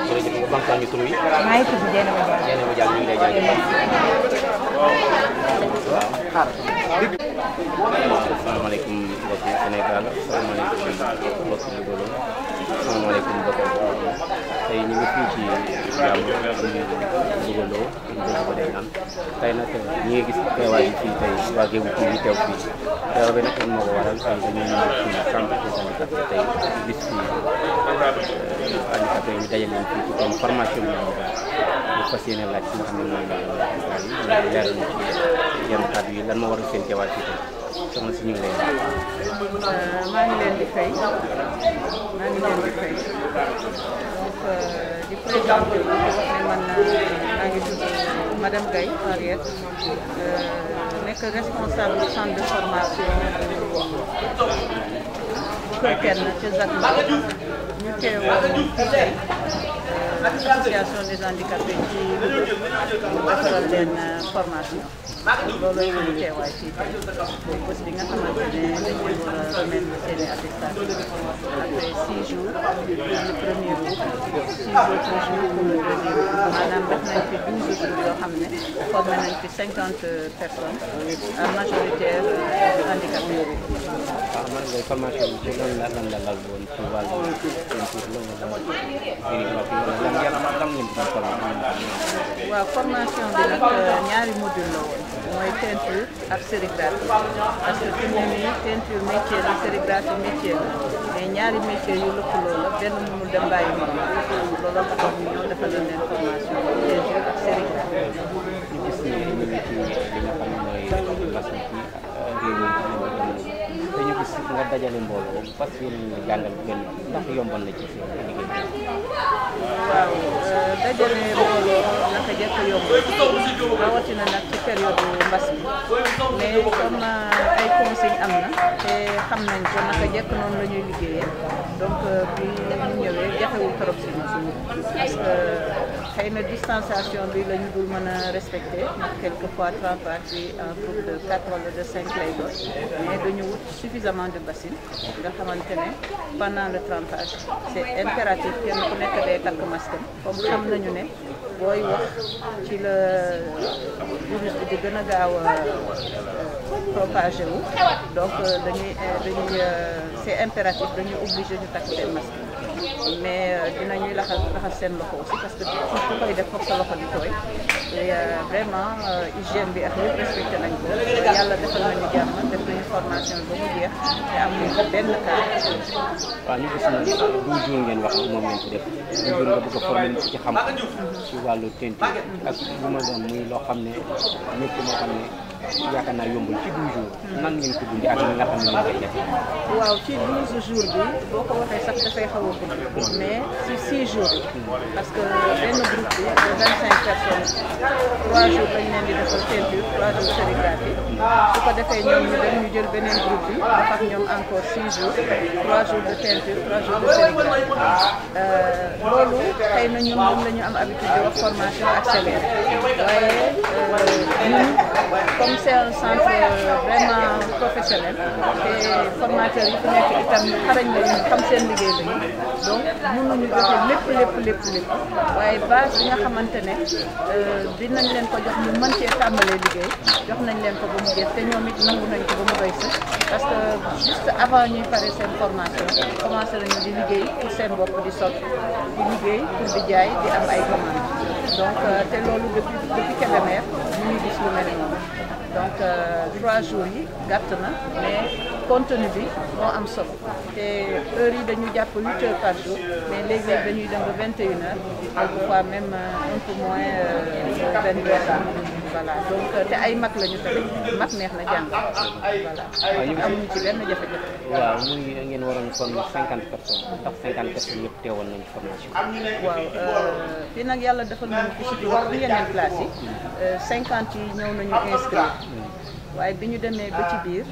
S8: jërëjëf ba ñu tur yi.
S9: maa ngi tudd Dieynaba Diallo.
S8: Dieynaba Diallo ñu ngi lay jaajëfal. asalaamaaleykum mbokki Sénégal asalaamaaleykum mbokki Louga asalaamaaleykum mbokki tey ñu ngi fii ci jàmm Louga Lo ñu ko day naan tey nag ñi ngi gis teewaay yi fii tey waa Géewu TV teew fii teew bi nag moo ko waral tey dañuy ñëw ci centre des handicapés tey gis fii handicapé ñu dajale leen fii ci seen formation bi ñu fas yéene laaj ci nga xam ne mooy leeral ñu ci yenn kàddu yi lan moo waral seen teewaay fii tey soxna si ñu ngi lay
S1: maa ngi leen di fay donc di présenté di wax ne man maa ngi tudd madame Gaye Henriette nekk responsable du centre de formation Kër Kenn ci Zac Mbao ñu teewoon fii tey association des handicapés ci defaral leen formation loolu la ñu teewaay fii tey bés bi nga xamante ne dañu war a remettre seen i attestation après 6 jours pour le premier jour 6 autres jours pour le deuxième jour maanaam def nañ fi 12 jours yoo xam ne formé nañ fi 50 personnes majoritaire handicapés.
S8: waaw man ngay formation bi ci lan la lal woon ci wàllu
S1: waaw formation bi nag ñaari module la woon mooy teinture ak sérigraphie parce que fi mu ne nii teinture métier la sérigraphie métier la mais ñaari métier yu lëkkaloo la benn mënul dem bàyyi morom loolu taxoon ñu ñëw defal leen formation teinture ak sérigraphie.
S8: ñu gis ne ñu ngi ci li nga xam ne mooy mbas mi ci réew mi te ñu gis nga dajale mbooloo parce que yéen jàngal kenn ndax yombal na ci seen liggéey.
S1: waaw dajale mbooloo naka jekk yomb rawatina nag ci période mbas bi mais comme ay consigne am na te xam nañ ko naka jekk noonu la ñuy liggéeyee donc bi ñu ñëwee jafewul trop si parce que xëy na distanciation bi la ñu dul mën a respecté ndax quelquefois trempage bi en groupe de 4 wala de 5 lay doon mais dañu wut suffisamment de bassines nga xamante ne pendant le trempage c'est impératif kenn ku nekk day takk masque comme xam nañu ne booy wax ci la virus bi di gën a gaaw a propagé wu donc dañuy c'est impératif dañuy obligé ñu takk seen masque mais dinañuy raxas seen loxo aussi parce que ku koy def foog sa loxo di tooy et vraiment hygiène bi ak yëpp respecté nañ ko yàlla defal nañu jàmm def nañu formation ba mu jeex te amuñu ci benn cas.
S8: waaw ñu gis na 12 jours ngeen wax moom ngeen ci def 12 jours nga bëgg a former ci xam ci wàllu teinture ak bu ma doon muy loo xam ne ñëpp moo xam ne yaakaar naa yombul ci 12 jours nan ngeen ko dundee ak ñi nga xam ne ñoo koy def.
S1: waaw ci 12 jours bi boo ko waxee sax dafay xaw a gudd mais ci 6 jours parce que benn groupe bi de 25 personnes 3 jours lañ leen di defal teinture 3 jours sérigraphie su ko defee ñoom ñu dem ñu jël beneen groupe bi def ak ñoom encore 6 jours 3 jours de teinture 3 jours de sérigraphie loolu xëy na ñun moom la ñu am habitude de wax formation accélérée waaye ñun comme c'est un centre vraiment professionnel te formateurs yi fi nekk itam xarañ lañu xam seen liggéey lañu donc mënuñu joxe lépp waaye base bi nga xamante ne dinañ leen ko jox ñu mën cee tàmbalee liggéey jox nañ leen ko ba mu jeex te ñoom it nangu nañ ko ba mu doy sax parce que juste avant ñuy pare seen formation commencé nañu di liggéey pour seen bopp di sol di liggéey pour di jaay di am ay commandes donc te loolu depuis Kébémer ñu ngi gis lu mel noonu donc 3 jours yi gàtt na mais contenu bi moo am solo te heure yi dañu jàpp 8 heures par jour mais léeg-léeg dañuy dem ba 21 heures quelquefois même un peu moins 22 heures voilà donc te ay mag lañu tamit mag neex na jàng voilà amuñu ci benn jafe-jafe.
S8: waaw muy ngeen waroon former 50 personnes ndax 50 personnes yëpp teewoon nañu formation.
S1: waaw fii nag yàlla defal nañu ko si wax bi yeneen classe yi 50 yi ñëw nañu inscrire waaye bi ñu demee ba ci biir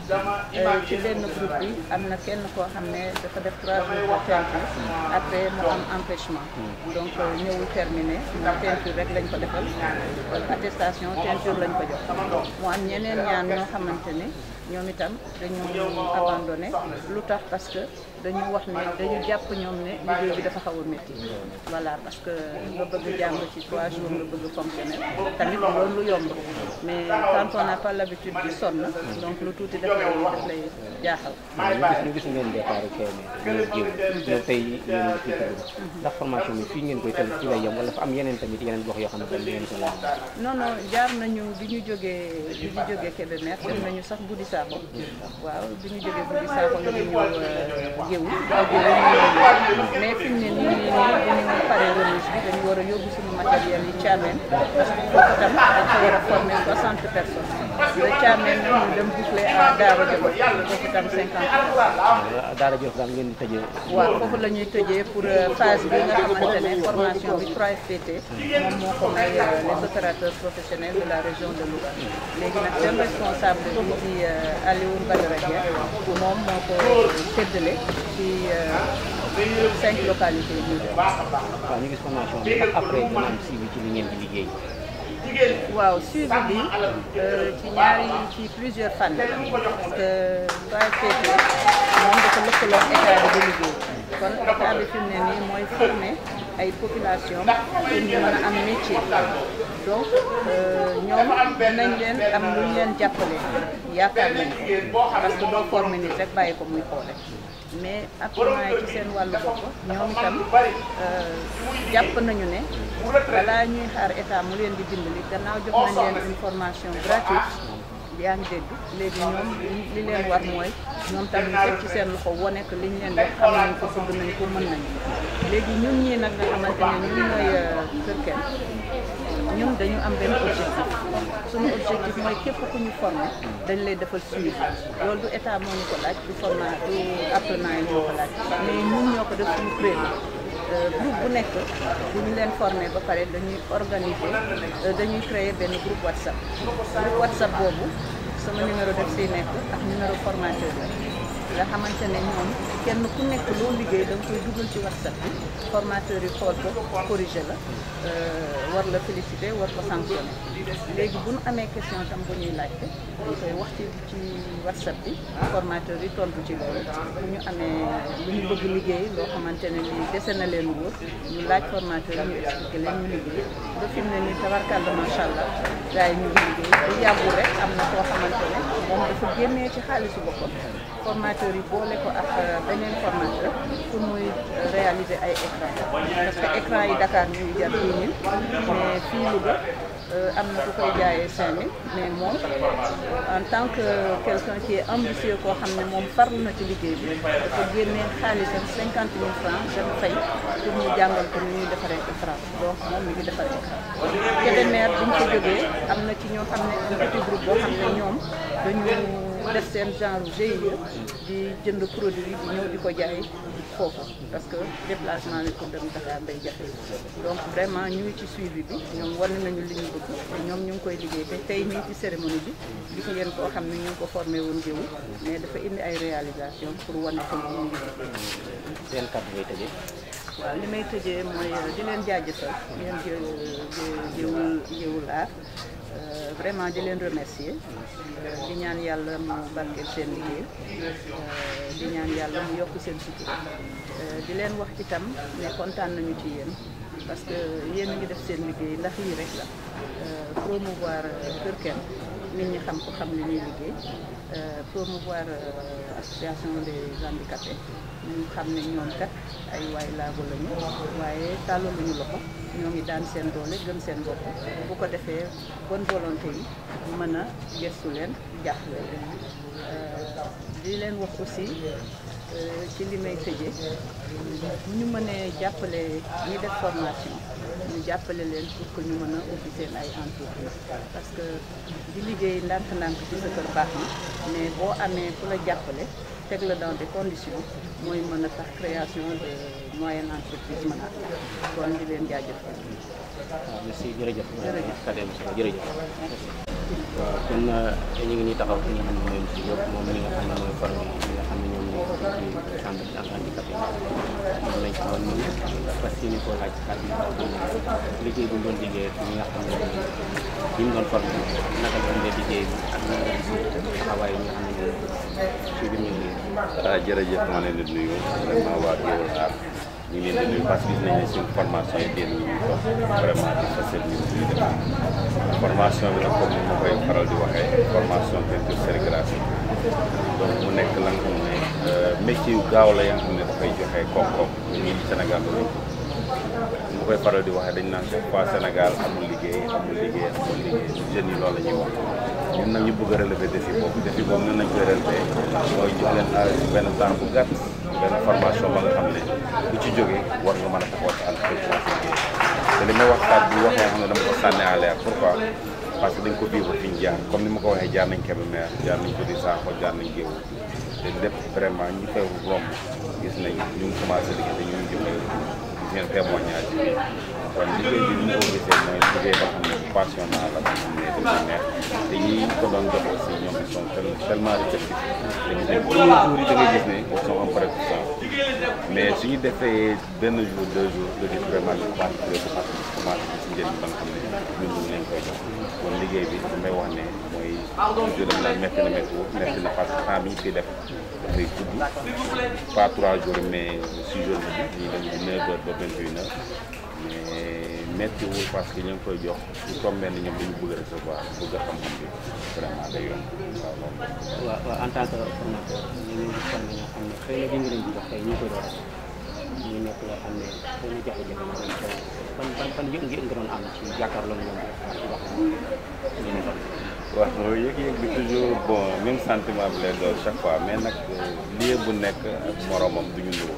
S1: ci benn groupe bi am na kenn koo xam ne dafa def 3 jours de teinture après mu am empêchement donc ñëwul terminé ndax teinture rek lañ ko defal attestation teinture lañ ko jox mu am ñeneen ñaan ñoo xamante ne ñoom itam dañu abandonné lu tax parce que dañu wax ne dañu jàpp ñoom ne liggéey bi dafa xaw a métti voilà parce que nga bëgg jàng ci 3 jours nga bëgg fonctionner tamit loolu lu yomb mais quand on n'a pas l'habitude di sonn donc lu tuuti daf lay jaaxal.
S8: ñu gis ngeen départ Kébémer ñëw tey yéen a ngi ndax formation bi fii ngeen koy tënk ci lay yem wala dafa am yeneen tamit yeneen gox yoo xam ne dañ ngeen ko laaj.
S1: non jaar nañu bi ñu jógee Kébémer dem nañu sax Budi Sakho waaw bi ñu jógee Budi Sakho la ñu ñëw Géoul mais fi mu ne nii dañu pare remise bi dañu war a yóbbu suñu matériel yi Thiamène parce que foofu tam dañ ko war a former 60 personnes de Thiamène nag ñu dem boucler à Daara Djolof foofu tam 50 personnes.
S8: Daara Djolof daal ngeen di tëjee.
S1: waaw foofu la ñuy tëjee pour phase bi nga xamante ne formation bi 3FPT moom moo ko may les opérateurs professionnels de la région de Louga léegi nag seen responsable bi di Alioune Badara Dieng moom moo ko séddale ci 5 localités yi.
S8: waaw ñu gis formation bi ndax après dina am suivi ci li ngeen di liggéey.
S1: waaw suivi bi ci plusieurs fànn parce que 3FPT moom dafa lëkkaloo état bi di liggéey kon état bi fi mu ne nii mooy former ay population pour ñu mën a am métier donc ñoom dinañ leen am lu ñu leen jàppale yaakaar nañ ko parce que doo former nit rek bàyyi ko muy xoole mais actuellement yi ci seen wàllu bopp ñoom itam jàpp nañu ne balaa ñuy xaar état mu leen di dimbali gannaaw jox nañ leen une formation gratuite yaa ngi dégg léegi ñoom li leen war mooy ñoom tam ñu teg ci seen loxo wane que liñ leen wax xam nañ ko bëgg nañ ko mën nañ léegi ñun ñii nag nga xamante ne ñun ñooy Kër Kene ñun dañu am benn objectif suñu objectif mooy képp ku ñu formé dañ lay defal suivi loolu du état moo ñu ko laaj du apprenant yi ñoo ko laaj mais ñun ñoo ko def suñu kuréel groupe bu nekk bu ñu leen formé ba pare dañuy organiser dañuy créer benn groupe WhatsApp boobu sama numéro def siy nekk ak numéro formateur la nga xamante ne ñoom kenn ku nekk loo liggéey da nga koy dugal ci WhatsApp bi formateur yi xool ko corrigé la war la félicité war ko sanctionné léegi bu ñu amee question tam bu ñuy laajte dañ koy wax ci WhatsApp bi formateur yi tontu ci loolu bu ñu amee lu ñu bëgg liggéey loo xamante ne lii dese na leen wóor ñu laaj formateur yi ñu expliqué leen ñu liggéey ba fi mu ne nii tabarkàlla macha allah gars yi ñu ngi liggéey bu yàggul rek am na koo xamante ne moom dafa génnee ci xaalisu boppam formateur yi boole ko ak beneen formateur pour muy réaliser ay écran parce que écran yi Dakar ñuy jar 10 000 mais fii Louga am na ku koy jaayee 5000 mais moom en tant que quelqu'un qui est ambitieux koo xam ne moom farlu na ci liggéey bi dafa génnee xaalisam 50 000 francs dafa fay pour ñu jàngal ko ni ñuy defaree écran donc moom mi ngi defaree écran Kébémer bi ñu ko jógee am na ci ñoo xam ne un petit groupe boo xam ne ñoom dañu def seen genre GIE di jënd produit yi di ñëw di ko jaay foofu parce que déplacement bi pour dem Dakar day jafe donc vraiment ñu ngi ci suivi bi ñoom wane nañu li ñu bëgg te ñoom ñu ngi koy liggéey te tey ñu ngi ci cérémonie bi gis ngeen koo xam ne ñu ngi ko formé woon géewu mais dafa indi ay réalisation pour wane ko ñu ngi
S8: seen kàddu ngay tëjee.
S1: waaw li may tëjee mooy di leen jaajëfal yéen Géoul Art vraiment di leen remercier di ñaan yàlla mu barkeel seen liggéey di ñaan yàlla mu yokk seen sutura di leen wax itam ne kontaan nañu ci yéen parce que yéen a ngi def seen liggéey ndax lii rek la promouvoir Kër Kene nit ñi xam ko xam li ñuy liggéey promouvoir association des handicapés ñu xam ne ñoom kat ay waay laago lañu waaye tàllaluñu loxo ñoo ngi daan seen doole gën seen bopp bu ko defee bonne volonté yi mën a gestu leen jàppale leen di leen wax aussi ci li may tëjee bu ñu mënee jàppale ñi def formation ñu jàppale leen pour que ñu mën a ubbi seen ay entreprise parce que di liggéey ndànk-ndànk ci sa kër baax na mais boo amee ku la jàppale teg la dans des conditions mooy mën a tax création de moyenne entreprise mën a kon di leen jaajëfal.
S8: waaw merci jërëjëf.
S1: jërëjëf
S8: Kadem Sow jërëjëf. waaw kon ñu ngi nii taxaw fi nga xam ne mooy monsieur Diop moom mi nga xam ne mooy formé ñi nga xam ne ñoom ñoo ci centre de handicapé moom lañ ci woon ñun parce que ñu ko laaj kàddu yi liggéey bu ñu doon liggéey ñi nga xam ne ñi mu doon formé naka la ñu liggéey bi ak nan la gis taxawaay yi nga xam ne ci biir ñu liggéey.
S10: jërëjëf maa leen di nuyu vraiment waa Géoul Art ñu ngi leen di nuyu parce que gis nañ ne suñu formation yi génn ñu ko vraiment di facile ñu ngi def formation bi nag comme ni ma koy faral di waxee formation peinture sérigraphie donc mu nekk la nga xam ne métier yu gaaw la ya nga xam ne dafay joxe koom-koom ñu ngi Sénégal ba mu koy faral di waxee dañ naan chaque fois Sénégal amul liggéey jeunes yi loolu la ñuy wax ñun nag ñu bëgg a relever défi boobu nan lañ koy relever mooy jox leen benn temps bu gàtt benn formation ba nga xam ne bu ci jógee war nga mën a taxaw sa entreprise te li may wax kàddu bi waxee xam ne dama ko sànni à l'air pourquoi parce que dañ ko vivre fi ñu jaar comme ni ma ko waxee jaar nañ Kébémer jaar nañ ko di Sakho jaar nañ Géewu te lépp vraiment ñi koy romb gis nañ ñu ngi commencé liggéey te ñu ngi joxe gis ngeen témoignage yi kon liggéey bi ñu ko gisee mooy liggéey boo xam ne passionnant la boo xam ne dañuy neex te ñi ko doon jox aussi ñoom ils sont tellement réceptifs dañu dem premier jour yi da ngay gis ne ils sont en prévision mais suñu defee benn jour 2 jours nga gis vraiment ñu commencé gis njëriñ ba nga xam ne ñun ñu leen koy jox kon liggéey bi li may wax ne mooy toujours dem naan métti na parce que temps bi ñu fiy def dafay gudd pas 3 jours mais 6 jours bi ñu dem 9 heures ba 21 heures mais métti wul parce que ñu ngi koy jox su tombé ni ñoom dañu bëgg a recevoir bëgg a xam-xam bi vraiment day yomb waaw loolu.
S8: waaw en tant que formateur ñu ngi formé ñoo xam ne xëy na ñu ngi leen di jox tey ñu koy door ñu nekk loo xam ne xëy na jafe-jafe ñu doon toog fan yëg-yëg nga doon am ci jàkkaarloo ñoom di wax ñu ne ko.
S10: waaw yëg-yëg bi toujours bon même sentiment bi lay doon chaque fois mais nag lieu bu nekk ak moromam du ñu nuru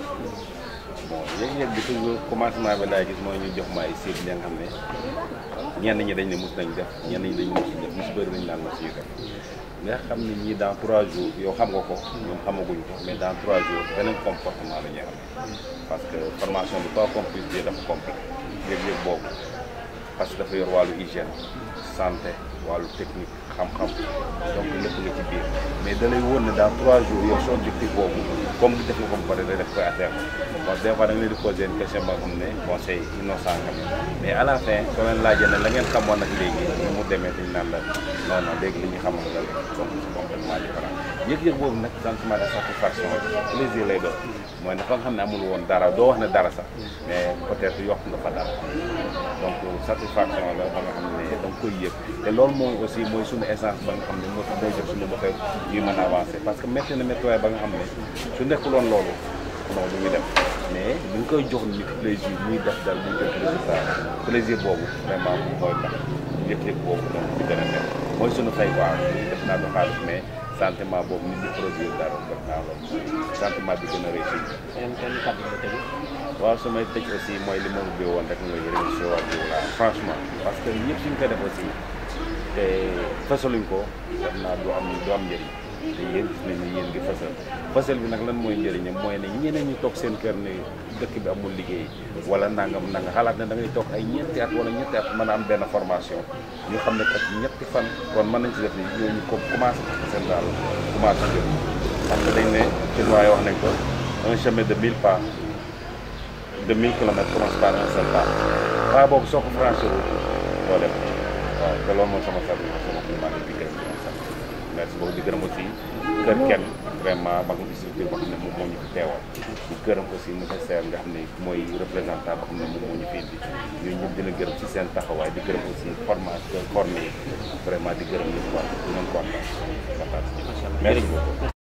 S10: bon yëg-yëg bi toujours commencement bi laay gis mooy ñu jox ma ay cibles yi nga xam ne ñenn ñi dañ ne mus nañ def ñenn ñi dañ ne musuñ def mus bëri nañ naan mos yu def nga xam ne ñii dans 3 jours yow xam nga ko ñoom xamaguñ ko mais dans 3 jours beneen comportement la ñuy am parce que formation bi quoi qu'on puisse dire dafa complet yëg-yëg boobu parce que dafa yor wàllu hygiène santé wàllu technique xam-xam donc lépp nga ci biir mais da lay wóor ne dans 3 jours yow soo objectif boobu comme def nga ko ba pare day def koy atteindre bon des fois da nga leen di poser une question ba nga xam ne bon c'est innocent nga mais à la fin soo leen laajee ne la ngeen xamoon nag léegi ni mu demee dañu naan la non léegi li ñu xamoon la léegi donc c'est complètement différent yëg-yëg boobu nag sentiment de satisfaction plaisir lay doon mooy dafa nga xam ne amul woon dara doo wax ne dara sax mais peut-être yokk nga fa dara donc satisfaction la ba nga xam ne da nga koy yëg te loolu moom aussi mooy suñu essence ba nga xam ne moo tax day jox suñu moteur ñuy mën a avancer parce que métti na métti waaye ba nga xam ne su nekkuloon loolu non du ñu dem mais ñu ngi koy jox nit plaisir muy def dal muy def résultat plaisir boobu vraiment mu koy tax yëg-yëg boobu donc di gën a def mooy suñu fay quoi def naa du xaalis mais sentiment boobu nit ñi produire dara def naa loolu sentiment bi gën a réussir. waaw su may tëj aussi mooy li ma ubbee woon rek mooy remercier waa Dioula franchement parce que ñëpp suñ ko def aussi te fësaluñ ko def naa du am njëriñ te yéen gis nañ ni yéen ngi fësal bi nag lan mooy njëriñam mooy ne ñeneen ñi toog seen kër ne dëkk bi amul liggéey wala nangam nanga xalaat ne da ngay toog ay ñeenti at wala ñetti at mën a am benn formation ñu xam ne kat ñetti fan kon mën nañ ci def ni ñooñu ko commencé seen daal commencé jël parce que dañ ne chinois yi wax nañ ko un chemin de 1000 pas de 1000 kilomètres commence par un seul pas waaw boobu soo ko franchir doo dem waaw te loolu mooy sama sabi sama maa ngi di gërëm di sant merci beaucoup di gërëm aussi kër kenn vraiment mag ngi structure boo xam ne moom moo ñu fi teewal di gërëm aussi monsieur Serre nga xam ne mooy représentant boo xam ne moom moo ñu fi indi ñun ñëpp dina gërëm ci seen taxawaay di gërëm aussi formation formé vraiment di gërëm ñëpp wax di leen kontaan merci beaucoup